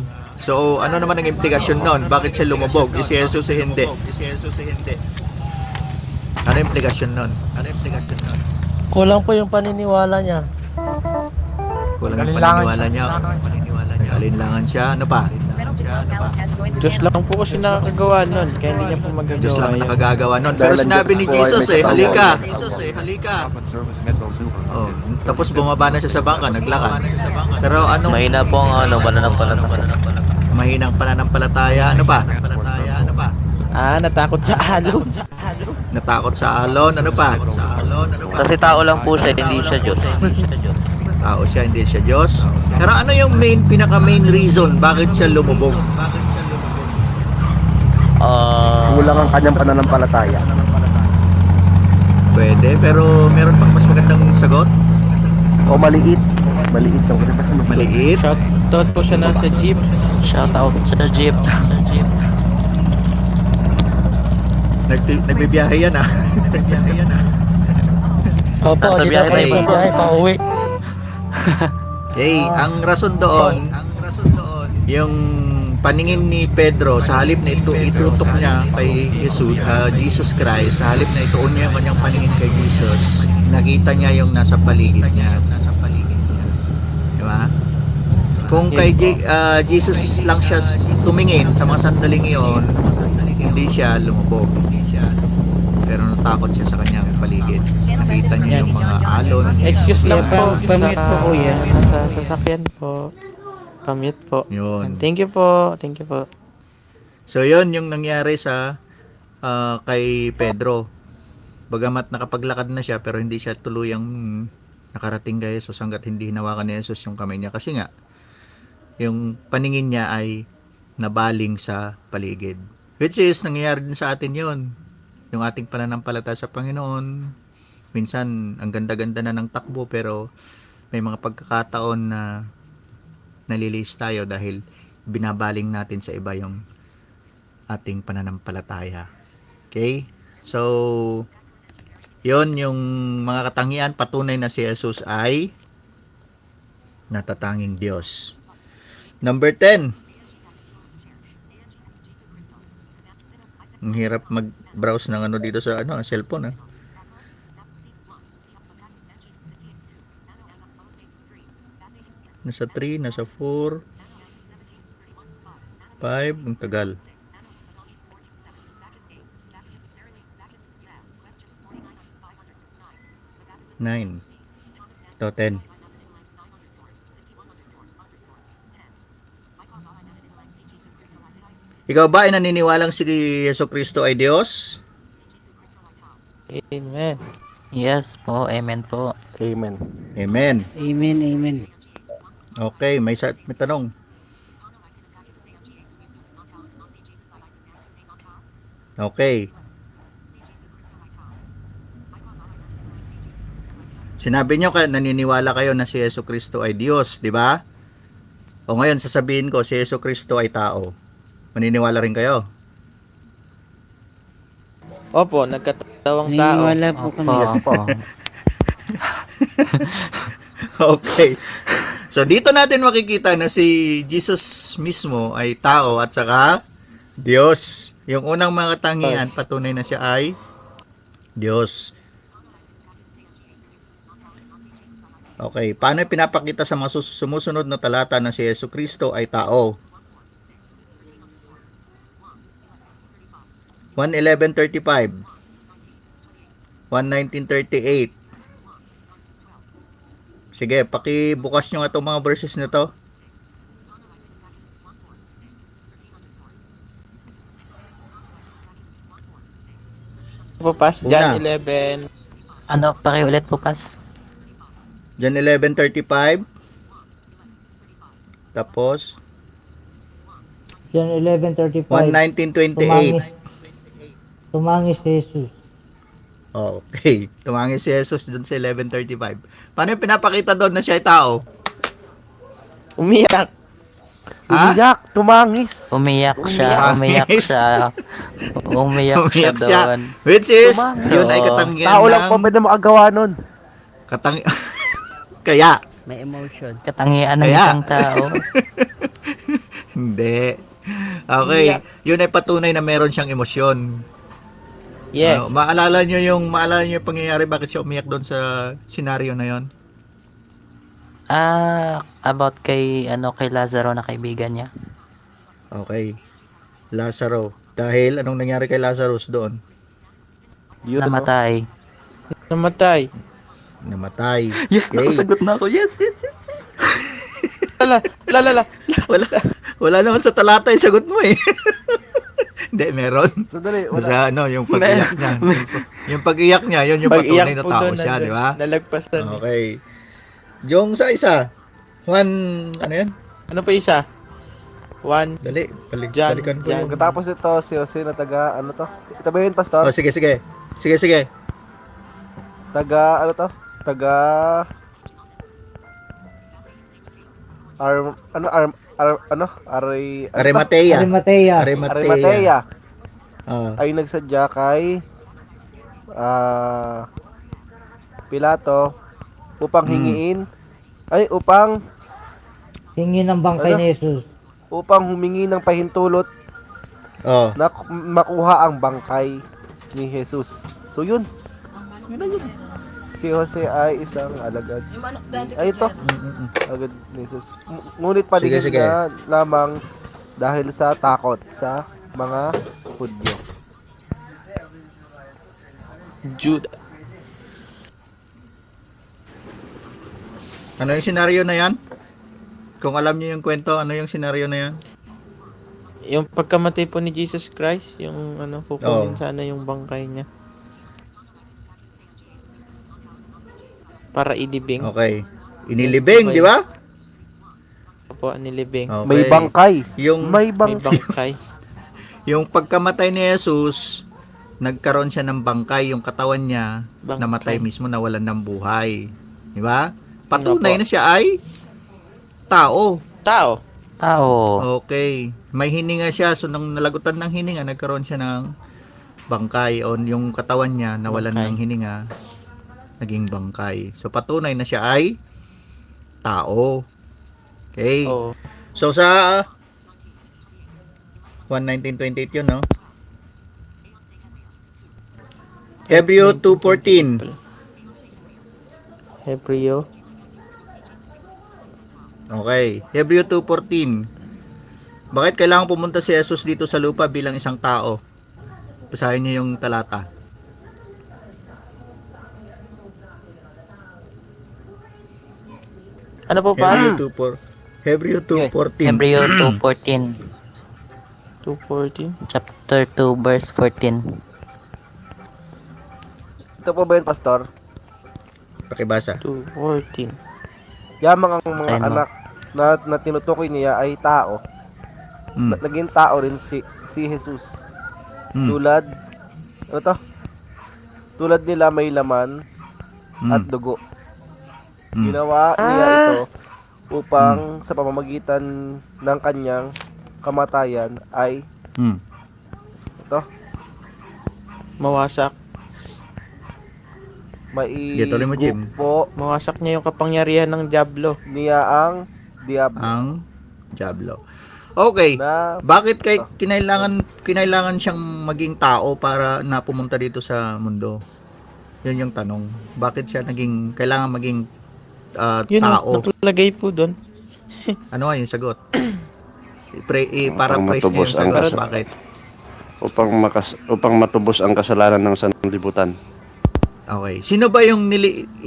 So, ano naman ang implikasyon nun? Bakit siya lumubog? Si Jesus ay hindi. Ano yung implikasyon nun? Kulang po yung paniniwala niya. Kulang ang paniniwala niya. Alinlangan siya. Ano pa? Diyos lang po kasi nakakagawa nun. Kaya hindi niya po magagawa Diyos lang yun. nakagagawa nun. Pero sinabi ni Jesus halika. Oh, tapos bumaba na siya sa bangka, naglakad. Pero anong Mahina po ang pananampalataya. mahinang pananampalataya? Ano pa? Natakot sa alon. Natakot sa alon? Ano pa? Kasi tao lang po siya, hindi siya Diyos. Tao siya, hindi siya Diyos. Pero ano yung pinaka-main reason bakit siya lumubog? Kulang ang kanyang pananampalataya. Pwede, pero meron pang mas magandang sagot? O maliit. Maliit ang Maliit? Shoutout po siya na sa jeep. Shout out sa jeep. Nagbibiyahe yan ah. Opo, Nasa dito biyahe kayo tayo. sa biyahe pa uwi. Okay, ang rason doon, yung paningin ni Pedro, sa halip na itutok niya kay Jesus Christ, sa halip na ituon niya yung kanyang paningin kay Jesus, nakita niya yung nasa paligid niya. Di ba? Kung kay Jesus lang siya tumingin sa mga sandaling iyon, hindi siya lumubog. Pero natakot siya sa kanyang paligid. Nakita niya yung mga alon. Excuse lang po. Pamit po, kuya. Sa sasakyan po. Pamute po. Yun. Thank you po. Thank you po. So yun yung nangyari sa kay Pedro. Bagamat nakapaglakad na siya pero hindi siya tuluyang nakarating kay Jesus hanggat hindi hinawakan ni Jesus yung kamay niya. Kasi nga, yung paningin niya ay nabaling sa paligid. Which is, nangyayari din sa atin yun. Yung ating pananampalataya sa Panginoon, minsan ang ganda-ganda na ng takbo pero may mga pagkakataon na nalilis tayo dahil binabaling natin sa iba yung ating pananampalataya. Okay? So, yon yung mga katangian, patunay na si Jesus ay natatanging Diyos. Number 10. Ang hirap mag-browse ng ano dito sa cellphone. Nasa 3, nasa 4, 5, ang tagal. 9. So 10. Ikaw ba ay naniniwalang si Jesucristo ay Diyos? Amen. Yes po, amen po. Amen. Amen. Amen. Okay, may tanong. Okay. Sinabi nyo naniniwala kayo na si Jesucristo ay Diyos, di ba? O ngayon sasabihin ko si Jesucristo ay tao. Maniniwala rin kayo? Opo, nagkatawang tao. Naniniwala po kami. Yes po. Okay. So dito natin makikita na si Jesus mismo ay tao at saka Diyos. Yung unang mga katangian, patunay na siya ay Diyos. Okay, paano pinapakita sa mga sumusunod na talata na si Jesucristo ay tao? 1:11:35, 1:19:38. Sige, pakibukas nyo nga itong mga verses na to. Po, pas, John 11. Ano, pakiulit po, pas. John 11:35. Tapos John 11:35. 1:19:28. Tumangis si Jesus. Okay. Tumangis si Jesus doon sa 11:35. Paano yung pinapakita doon na siya ay tao? Umiyak. Ha? Umiyak, tumangis. Umiyak siya. Umiyak siya doon. Which is, Tumangis. yun ay katangian Tao lang po ng pwede makagawa nun. Kaya, May emotion. Katangian ng Kaya. isang tao. hindi. Okay. Yun ay patunay na meron siyang emosyon. Yes. Maalala nyo yung pangyayari bakit siya umiyak doon sa senaryo na yon? About kay Lazaro na kaibigan niya. Okay. Lazaro. Dahil anong nangyari kay Lazarus doon? Yun, Namatay. Namatay. Namatay. Yes, Okay. nakasagot na ako. Yes. Lala. Wala naman sa talata yung sagot mo eh. Hindi, meron. Sandali, wala. Sa yung pag-iyak niya. Yung pag-iyak niya, yun yung Pag-iyak patunay na po tao doon, siya, di ba? nalagpasan. Okay. Yung sa isa, Juan, ano yan? Ano pa isa? One. Dali, Jan, balikan ko Jan. yung... Pagkatapos ito, si Jose na taga, ano to? Ito ba yun, Pastor? Oh, sige. Taga, ano to? Taga... Arimatea. Arimatea. Arimatea Ah, ay nagsadya kay Pilato upang hingiin upang Hingi ng bangkay Ano? ni Jesus. upang humingi ng pahintulot Oh. na makuha ang bangkay ni Jesus. So yun. Yun na yun. Si Jose ay isang alagad. Ay ito. Alagad ni Jesus. Ngunit paligid Sige. na lamang dahil sa takot sa mga Hudyo. Judah. Ano yung senaryo na yan? Kung alam niyo yung kwento, ano yung senaryo na yan? Yung pagkamatay po ni Jesus Christ, yung kukunin Oo. sana yung bangkay niya. Para ilibing. Okay. Inilibing, di ba? Po, nilibing. Okay. May bangkay. Yung May May bangkay. bangkay. yung pagkamatay ni Jesus, nagkaroon siya ng bangkay, yung katawan niya Bangkay. namatay mismo, nawalan ng buhay. Di ba? Patunay na siya ay tao. Tao. Tao. Okay. May hininga siya, so nang nalagutan ng hininga, nagkaroon siya ng bangkay o yung katawan niya nawalan Bangkay. ng hininga, naging bangkay. So patunay na siya ay tao. Okay. Oo. So sa 1:19:28 yun, no? Hebreo 2:14. Hebreo. Okay. Hebreo 2:14. Bakit kailangan pumunta si Jesus dito sa lupa bilang isang tao? Basahin niyo yung talata. Ano po ba? Hebreo 2:14. Hebreo 2:14. 2:14. Chapter 2, verse 14. Ito po ba yun, Pastor? Pakibasa. 2:14. Yamang ang mga Basahin mo. anak na tinutukoy niya ay tao. Mm. Naging tao rin si Jesus. Mm. Tulad, ano to? Tulad nila may laman at dugo. Mm. Ginawa niya ito upang sa pamamagitan ng kanyang kamatayan ay Mm. Mawasak. Tuloy mo, Jim. po Mawasak niya yung kapangyarihan ng Diablo. niya ang diablo Ang Diablo. Okay. na Bakit kinailangan siyang maging tao para na pumunta dito sa mundo? Yun yung tanong. Bakit siya kailangan maging Yun tao? nakalagay po doon. Ano nga yung sagot? Para Upang praise niya matubos yung ang sagot. kas- Bakit? upang matubos ang kasalanan ng sanlibutan. Okay. Sino ba yung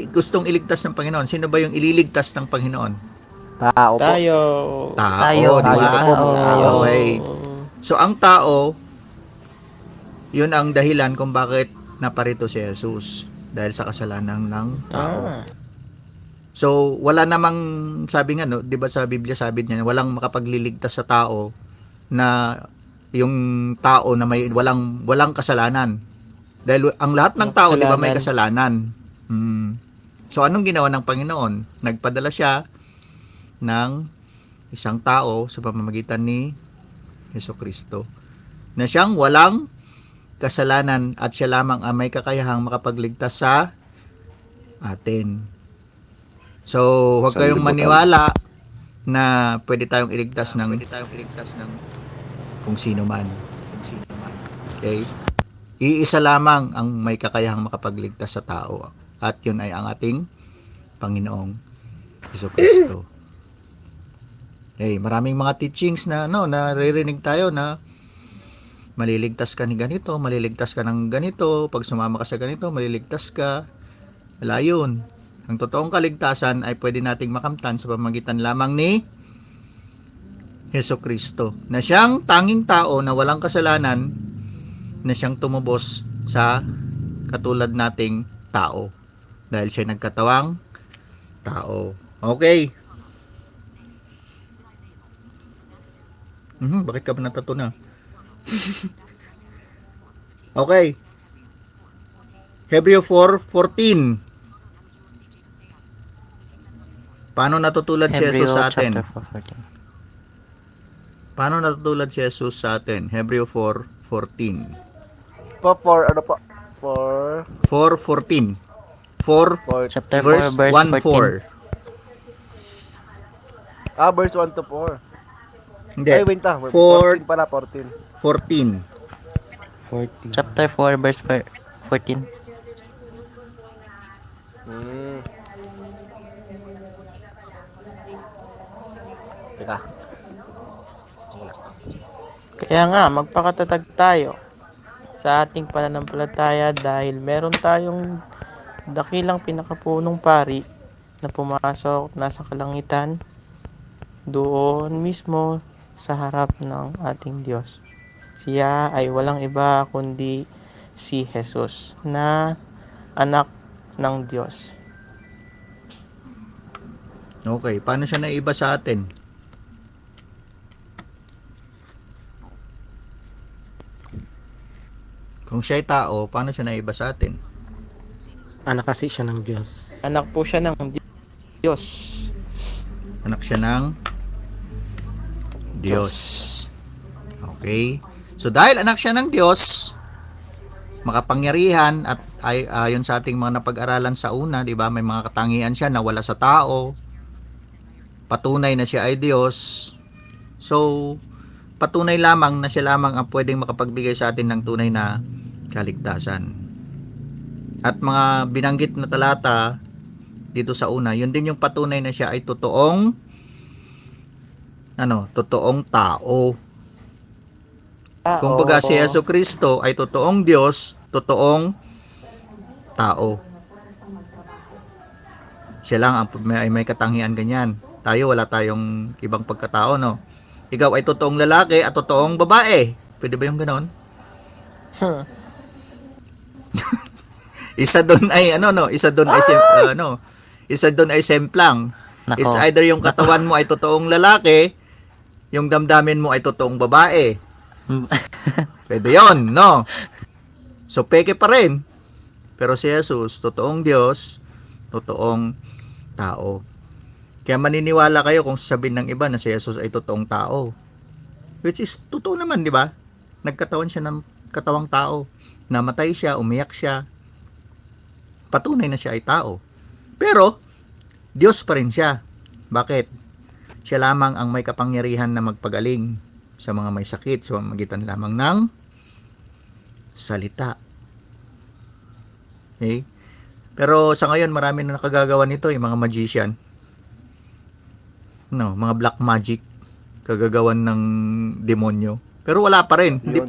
gustong iligtas ng Panginoon? Sino ba yung ililigtas ng Panginoon? tao po. Tayo. Tao, di ba? Tayo. Okay. So, ang tao, yun ang dahilan kung bakit naparito si Jesus. Dahil sa kasalanan ng tao. So, wala namang, sabi nga, no, di ba sa Biblia sabi niya, walang makapagliligtas sa tao na yung tao na may walang kasalanan. Dahil ang lahat ng tao, di ba, may kasalanan. So, anong ginawa ng Panginoon? Nagpadala siya ng isang tao sa pamamagitan ni Jesucristo na siyang walang kasalanan at siya lamang ang may kakayahang makapagligtas sa atin. So, huwag kayong maniwala na pwede tayong iligtas ng kung sino man. Okay? Iisa lamang ang may kakayahang makapagligtas sa tao at yun ay ang ating Panginoong Jesucristo. Okay, maraming mga teachings na naririnig tayo na maliligtas ka ni ganito, maliligtas ka ng ganito, pag sumama ka sa ganito, maliligtas ka. Wala yun. Ang totoong kaligtasan ay pwede nating makamtan sa pamamagitan lamang ni Jesucristo, na siyang tanging tao na walang kasalanan, na siyang tumubos sa katulad nating tao dahil siya nagkatawang tao. Okay. Bakit ka ba natatuna? Okay. Hebreo 4:14. Paano natutulad si Hebreo Jesus sa atin? chapter 4:14. Paano natutulad si Jesus sa atin? Hebreo 4:14. For ano po? For 4:14. 4 Chapter 4, verse verse 1-4. 14. verse 1 to 4. Hindi. Ay, wait lang. 14 pala, 14. 14. 40. Chapter 4, verse 14. Hmm. Teka. Kaya nga, magpakatatag tayo sa ating pananampalataya dahil meron tayong dakilang pinakapunong pari na pumasok nasa kalangitan doon mismo sa harap ng ating Diyos. Siya ay walang iba kundi si Jesus na anak ng Diyos. Okay, paano siya naiba sa atin? Kung siya ay tao, paano siya naiba sa atin? Anak kasi siya ng Diyos. Anak po siya ng Diyos. Anak siya ng Diyos. Okay? So dahil anak siya ng Diyos, makapangyarihan at ayon sa ating mga napag-aralan sa una, 'di ba? May mga katangian siya na wala sa tao. Patunay na siya ay Diyos. So patunay lamang na siya lamang ang pwedeng makapagbigay sa atin ng tunay na kaligtasan. At mga binanggit na talata dito sa una, yun din yung patunay na siya ay totoong tao. Kumbaga si Jesucristo ay totoong Diyos, totoong tao. Siya lang ang may katangian ganyan. Tayo wala tayong ibang pagkatao, no? Ikaw ay totoong lalaki at totoong babae. Pwede ba yung ganon? Isa doon ay isa doon ay semplang. Nako. It's either yung katawan mo ay totoong lalaki, yung damdamin mo ay totoong babae. Pwede yon, no? So peke pa rin. Pero si Jesus, totoong Diyos, totoong tao. Kaya maniniwala kayo kung sabihin ng iba na si Jesus ay totoong tao. Which is totoo naman, di ba? Nagkatawan siya ng katawang tao. Namatay siya, umiyak siya. Patunay na siya ay tao. Pero, Diyos pa rin siya. Bakit? Siya lamang ang may kapangyarihan na magpagaling sa mga may sakit sa pamamagitan lamang ng salita. Okay? Pero sa ngayon, marami na nakagagawa nito, yung mga magician. No, mga black magic, kagagawan ng demonyo. Pero wala pa rin. Hindi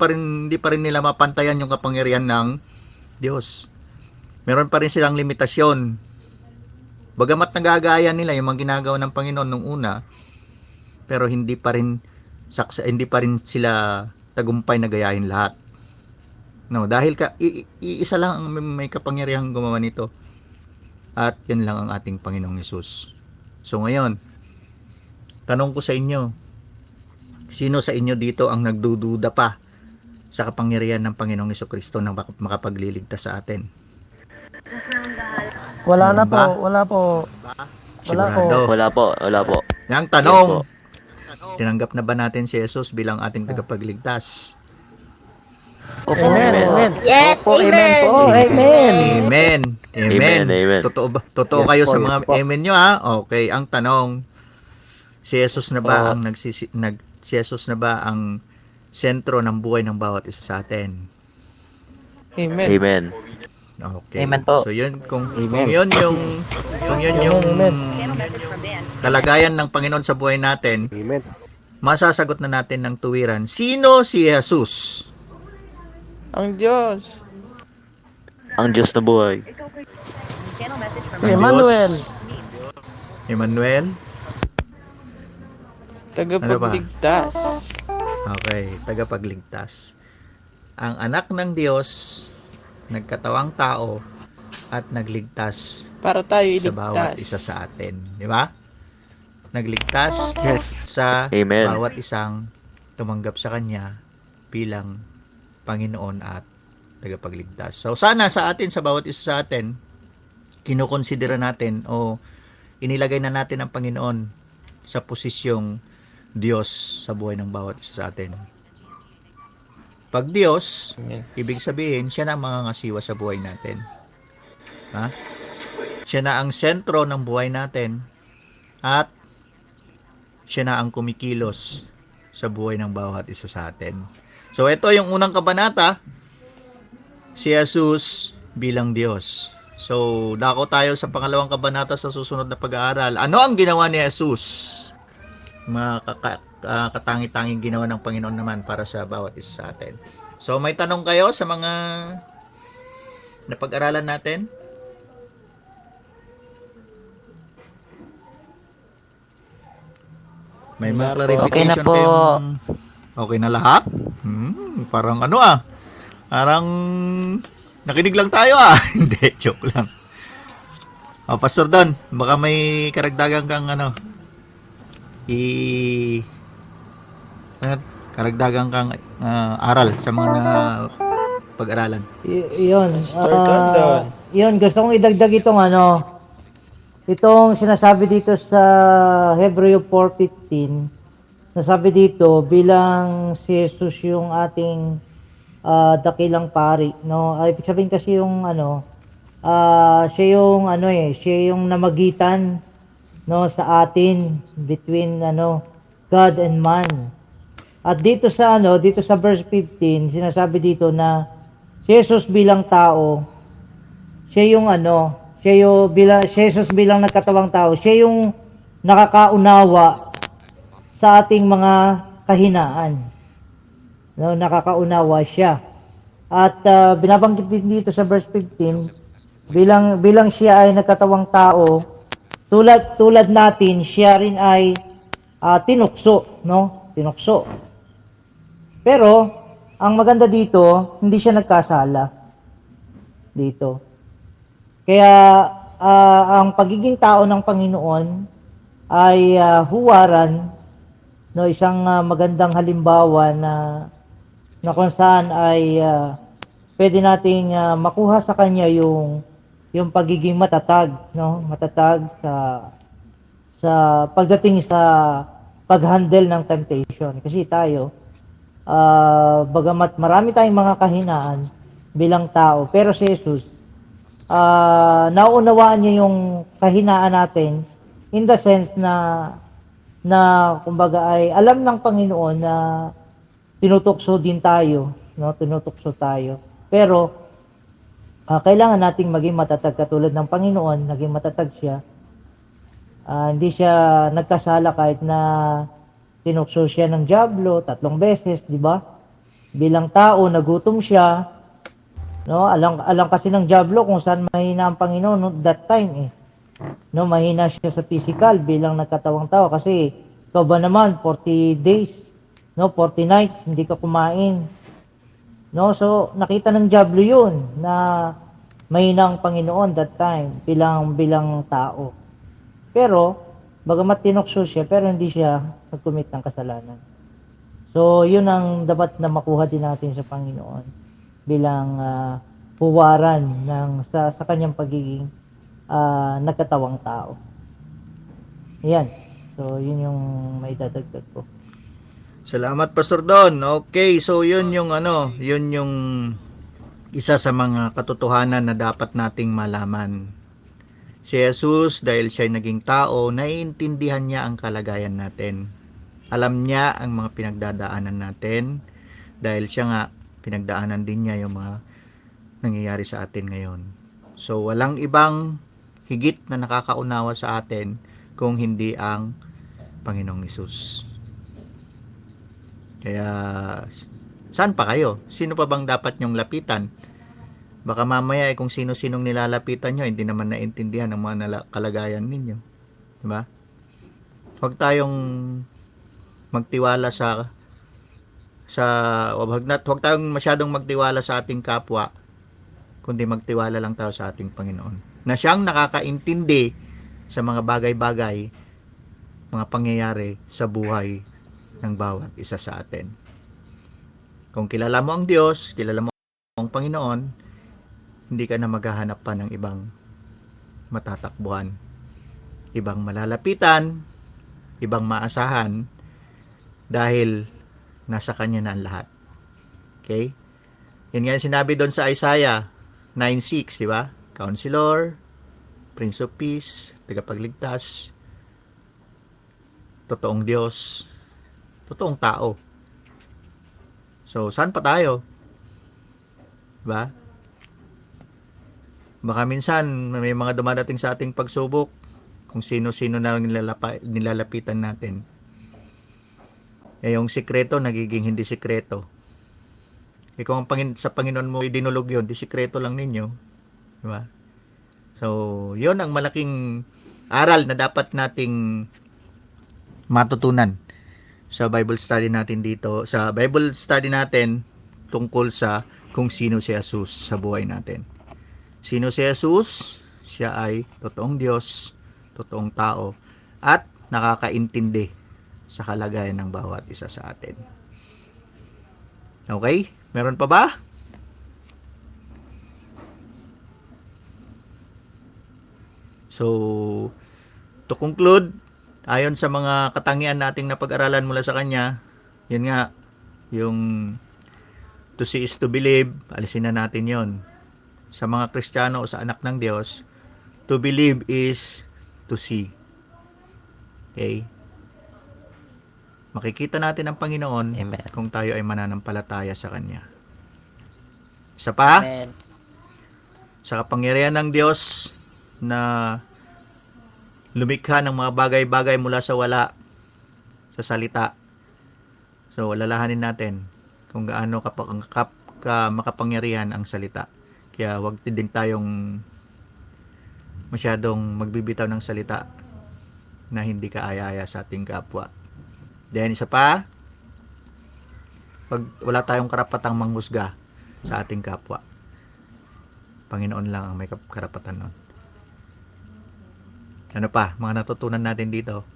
pa rin nila mapantayan yung kapangyarihan ng Diyos. Meron pa rin silang limitasyon. Bagamat nagagaya nila yung mga ginagawa ng Panginoon nung una, pero hindi pa rin sila tagumpay na gayahin lahat. No, dahil iisa lang ang may kapangyarihang gumawa nito. At yun lang ang ating Panginoong Hesus. So ngayon, tanong ko sa inyo, sino sa inyo dito ang nagdududa pa sa kapangyarihan ng Panginoong Hesukristo na makapagliligtas sa atin? Wala na Meron ba? po, wala po. Sigurado. Wala po. Yang tanong, tinanggap na ba natin si Jesus bilang ating tagapagligtas? Opo. Amen. Yes, Opo, amen. amen po. Amen. Amen. Amen. Amen. Totoo ba? Totoo Yes kayo po, sa yes mga po. amen nyo, ha? Okay, ang tanong, si Jesus na ba si Jesus na ba ang sentro ng buhay ng bawat isa sa atin? Amen. Okay. Amen po. So yun kung yun yung kalagayan ng Panginoon sa buhay natin, Amen. masasagot na natin ng tuwiran, sino si Jesus? Ang Diyos. Ang Diyos na buhay. Ang Emmanuel. Diyos. Emmanuel. Tagapagligtas. Okay, tagapagligtas. Ang anak ng Diyos, nagkatawang tao at nagligtas Para tayo sa bawat isa iligtas. sa atin, di ba? Nagligtas sa Amen. bawat isang tumanggap sa kanya bilang Panginoon at tagapagligtas. So sana sa atin, sa bawat isa sa atin, kinukonsidera natin o inilagay na natin ang Panginoon sa posisyong Diyos sa buhay ng bawat isa sa atin. Pag Diyos, ibig sabihin, siya na ang mangangasiwa sa buhay natin. Ha? Siya na ang sentro ng buhay natin at siya na ang kumikilos sa buhay ng bawat isa sa atin. So ito yung unang kabanata, si Jesus bilang Diyos. So dako tayo sa pangalawang kabanata sa susunod na pag-aaral. Ano ang ginawa ni Jesus? Mga katangi-tanging ginawa ng Panginoon naman para sa bawat isa sa atin. So may tanong kayo sa mga napag-aralan natin? May mga clarification Okay na po. kayong okay na lahat? Parang ano parang nakinig lang tayo Hindi, joke lang. Pastor Don, baka may karagdagan kang karagdagan kang aral sa mga pag-aralan. Yun. Start ka doon. Yun, gusto kong idagdag itong sinasabi dito sa Hebreo 4:15. Nasabi dito bilang si Jesus yung ating dakilang pari, no? Ay, ibig sabihin kasi yung siya yung namagitan, no, sa atin between God and man. At dito sa verse 15, sinasabi dito na si Jesus bilang tao, siya yung Jesus bilang nagkatawang tao, siya yung nakakaunawa sa ating mga kahinaan. No, nakakaunawa siya. At binabanggit din dito sa verse 15, bilang siya ay nagkatawang tao, tulad natin, siya rin ay tinukso, no? Tinukso. Pero ang maganda dito, hindi siya nagkasala dito. Kaya ang pagiging tao ng Panginoon ay huwaran, no, isang magandang halimbawa na kung saan ay pwede nating makuha sa kanya yung pagiging matatag, no, matatag sa pagdating sa pag-handle ng temptation. Kasi tayo, bagamat marami tayong mga kahinaan bilang tao, pero si Jesus, naunawaan niya yung kahinaan natin in the sense na kumbaga ay alam ng Panginoon na tinutukso din tayo, no? Tinutukso tayo. Pero kailangan nating maging matatag katulad ng Panginoon, naging matatag siya. Hindi siya nagkasala kahit na tinukso siya ng dyablo 3 beses, di ba? Bilang tao, nagutom siya. No, alam kasi ng dyablo kung saan mahina ang Panginoon no, that time No, mahina siya sa physical bilang nagkatawang tao kasi ikaw ba naman 40 days, no, 40 nights hindi ka kumain. No, so nakita ng dyablo 'yun na mahina ang Panginoon that time bilang tao. Pero bagamat tinukso siya pero hindi siya nag-commit ng kasalanan. So, 'yun ang dapat na makuha din natin sa Panginoon bilang puwaran sa kanyang pagiging nagkatawang tao. Yan. So, yun yung may dadagdag ko. Salamat, Pastor Don. Okay, so yun yung isa sa mga katotohanan na dapat nating malaman. Si Jesus, dahil siya ay naging tao, naiintindihan niya ang kalagayan natin. Alam niya ang mga pinagdadaanan natin dahil siya nga pinagdaanan din niya yung mga nangyayari sa atin ngayon. So, walang ibang higit na nakakaunawa sa atin kung hindi ang Panginoong Hesus. Kaya, saan pa kayo? Sino pa bang dapat nyong lapitan? Baka mamaya kung sino-sinong nilalapitan nyo, hindi naman naintindihan ang mga kalagayan ninyo. Diba? Huwag tayong magtiwala huwag tayong masyadong magtiwala sa ating kapwa, kundi magtiwala lang tayo sa ating Panginoon na siyang nakakaintindi sa mga bagay-bagay, mga pangyayari sa buhay ng bawat isa sa atin. Kung kilala mo ang Diyos, kilala mo ang Panginoon, hindi ka na maghahanap pa ng ibang matatakbuhan, ibang malalapitan, ibang maasahan, dahil nasa Kanya na ang lahat. Okay? Yun nga yung sinabi doon sa Isaiah 9:6, di ba? Counselor, Prince of Peace, tagapagligtas, totoong Diyos, totoong tao. So, saan pa tayo? Diba? Baka minsan may mga dumadating sa ating pagsubok kung sino-sino na lang nilalapitan natin. Yung sikreto nagiging hindi sikreto. Kung sa Panginoon mo idinulog yun, di sikreto lang ninyo. Diba? So, yun ang malaking aral na dapat nating matutunan sa Bible study natin dito. Sa Bible study natin tungkol sa kung sino si Jesus sa buhay natin. Sino si Jesus? Siya ay totoong Diyos, totoong tao, at nakakaintindi sa kalagayan ng bawat isa sa atin. Okay? Meron pa ba? So, to conclude, ayon sa mga katangian nating napag-aralan mula sa Kanya, yun nga, yung to see is to believe, alisin na natin yon. Sa mga Kristiyano o sa anak ng Diyos, to believe is to see. Okay? Makikita natin ang Panginoon Amen. kung tayo ay mananampalataya sa Kanya. Isa pa, Amen. sa kapangyarihan ng Diyos na lumikha ng mga bagay-bagay mula sa wala, sa salita. So, alalahanin natin kung gaano makapangyarihan ang salita. Kaya huwag din tayong masyadong magbibitaw ng salita na hindi kaaya-aya sa ating kapwa. Then, isa pa, wala tayong karapatang manghusga sa ating kapwa. Panginoon lang ang may karapatan nun. Ano pa, mga natutunan natin dito?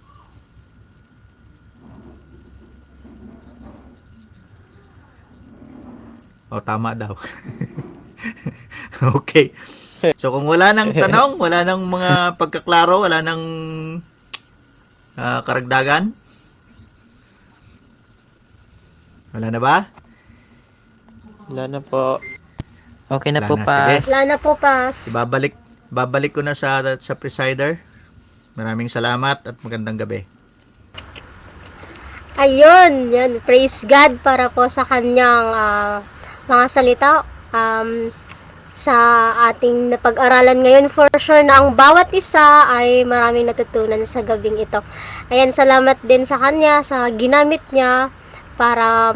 Tama daw. Okay. So, kung wala nang tanong, wala nang mga pagkaklaro, wala nang karagdagan? Wala na ba? Wala na po. Okay na Wala po, na, Pas. sige. Wala na po, Pas. Babalik ko na sa presider. Maraming salamat at magandang gabi. Ayun, yan. Praise God para po sa kanyang mga salita. Sa ating napag-aralan ngayon, for sure na ang bawat isa ay maraming natutunan sa gabing ito. Ayan, salamat din sa kanya, sa ginamit niya para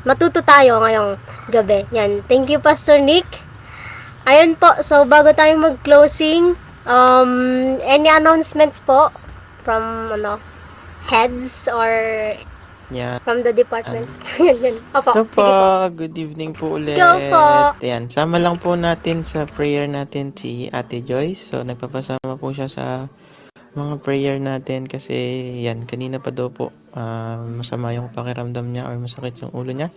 matuto tayo ngayong gabi. Yan. Thank you, Pastor Nick. Ayun po, so bago tayo mag-closing, any announcements po from heads or Yan. from the departments? Yan. Opo, Ito sige po, po. good evening po ulit. Go po. Yan, sama lang po natin sa prayer natin si Ate Joyce. So, nagpapasama po siya sa mga prayer natin kasi yan, kanina pa daw po masama yung pakiramdam niya or masakit yung ulo niya.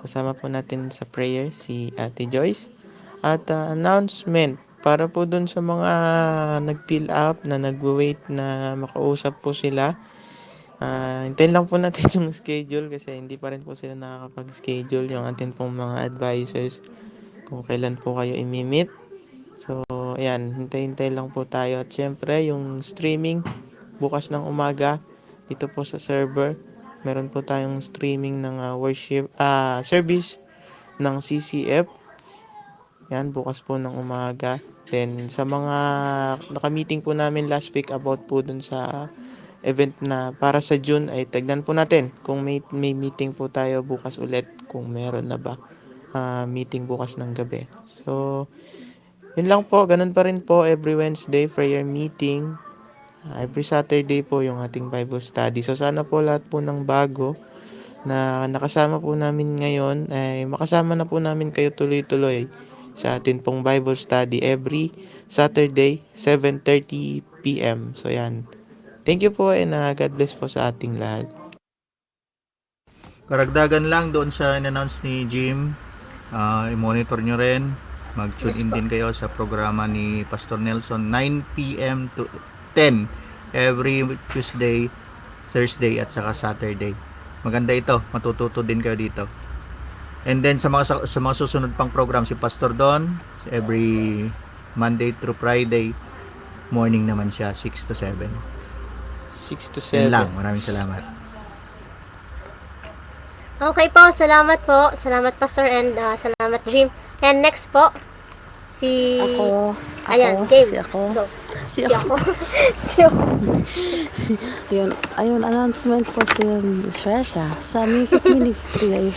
Sasama po natin sa prayer si Ate Joyce. At announcement, para po dun sa mga nag-fill up na nagwe-wait na makausap po sila. Hintayin lang po natin yung schedule kasi hindi pa rin po sila nakakapag-schedule yung atin pong mga advisors kung kailan po kayo imi-meet. So, ayan, hintay-hintay lang po tayo. At syempre, yung streaming bukas ng umaga dito po sa server. Meron po tayong streaming ng worship service ng CCF. Yan, bukas po ng umaga. Then, sa mga naka-meeting po namin last week about po dun sa event na para sa June, ay tignan po natin kung may meeting po tayo bukas ulit, kung meron na ba meeting bukas ng gabi. So, yun lang po, ganun pa rin po every Wednesday prayer meeting. Every Saturday po yung ating Bible study. So, sana po lahat po ng bago na nakasama po namin ngayon ay makasama na po namin kayo tuloy-tuloy sa atin pong Bible study every Saturday 7:30 PM. So yan. Thank you po and God bless po sa ating lahat. Karagdagan lang doon sa in-announce ni Jim, i-monitor nyo rin. Mag-tune in din kayo sa programa ni Pastor Nelson 9 PM to 10 every Tuesday, Thursday at saka Saturday. Maganda ito, matututo din kayo dito. And then sa mga susunod pang program si Pastor Don every Monday through Friday morning naman siya 6 to 7. 6 to Yan 7. lang, maraming salamat. Okay po, salamat po. Salamat Pastor and salamat Jim. And next po, si... Ayan, James. Si ako. Go. Si Si ako. ako. Si ako. Yun, ayun, announcement po si Shresha sa music ministry. Ayun.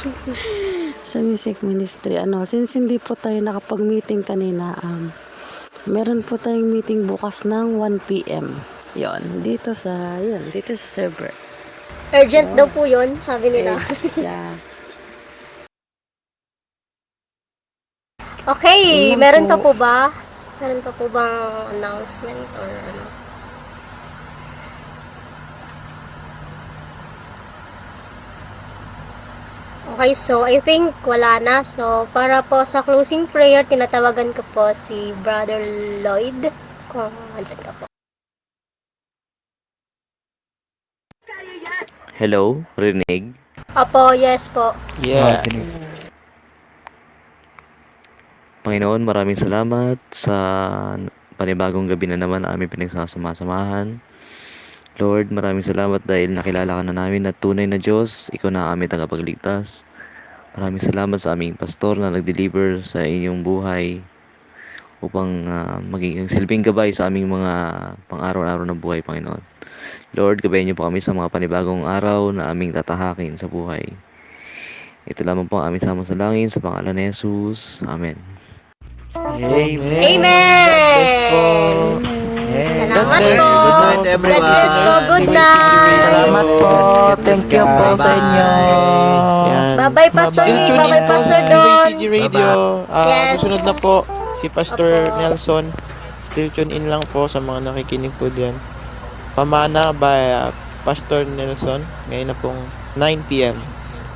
Sa music ministry. Since hindi po tayo nakapag-meeting kanina, meron po tayong meeting bukas ng 1 p.m. Yun, dito sa server. Urgent daw po yun, sabi nila. Yeah. Okay, Yun lang meron pa po. po ba? Meron pa po bang announcement or ano? Okay, so I think wala na. So, para po sa closing prayer, tinatawagan ko po si Brother Lloyd. Kung andyan ka po. Hello, rinig? Opo, yes po. Yeah. Panginoon, maraming salamat sa panibagong gabi na naman na aming pinagsasama-samahan. Lord, maraming salamat dahil nakilala ka na namin na tunay na Diyos, Ikaw na ang aming tagapagligtas. Maraming salamat sa aming pastor na nag-deliver sa inyong buhay upang maging silbing gabay sa aming mga pang-araw-araw na buhay, Panginoon. Lord, gabayan niyo po kami sa mga panibagong araw na aming tatahakin sa buhay. Ito lamang po ang aming samansalangin sa pangalan ni Jesus. Amen. Amen. Amen! Salamat po! Good night, everyone. God bless po. Good night! Salamat po. Thank you po sa inyo. Yan. Bye-bye, Pastor Still Lee. tune in Bye-bye, po Pastor sa Don. UACG Radio. Yes. Susunod na po si Pastor Opo. Nelson. Still tune in lang po sa mga nakikinig po diyan. Pamana by Pastor Nelson. Ngayon na pong 9 p.m.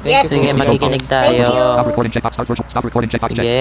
Thank Yes. you po. Sige, makikinig tayo. Thank you. Stop recording, check. Stop recording, check. Sige.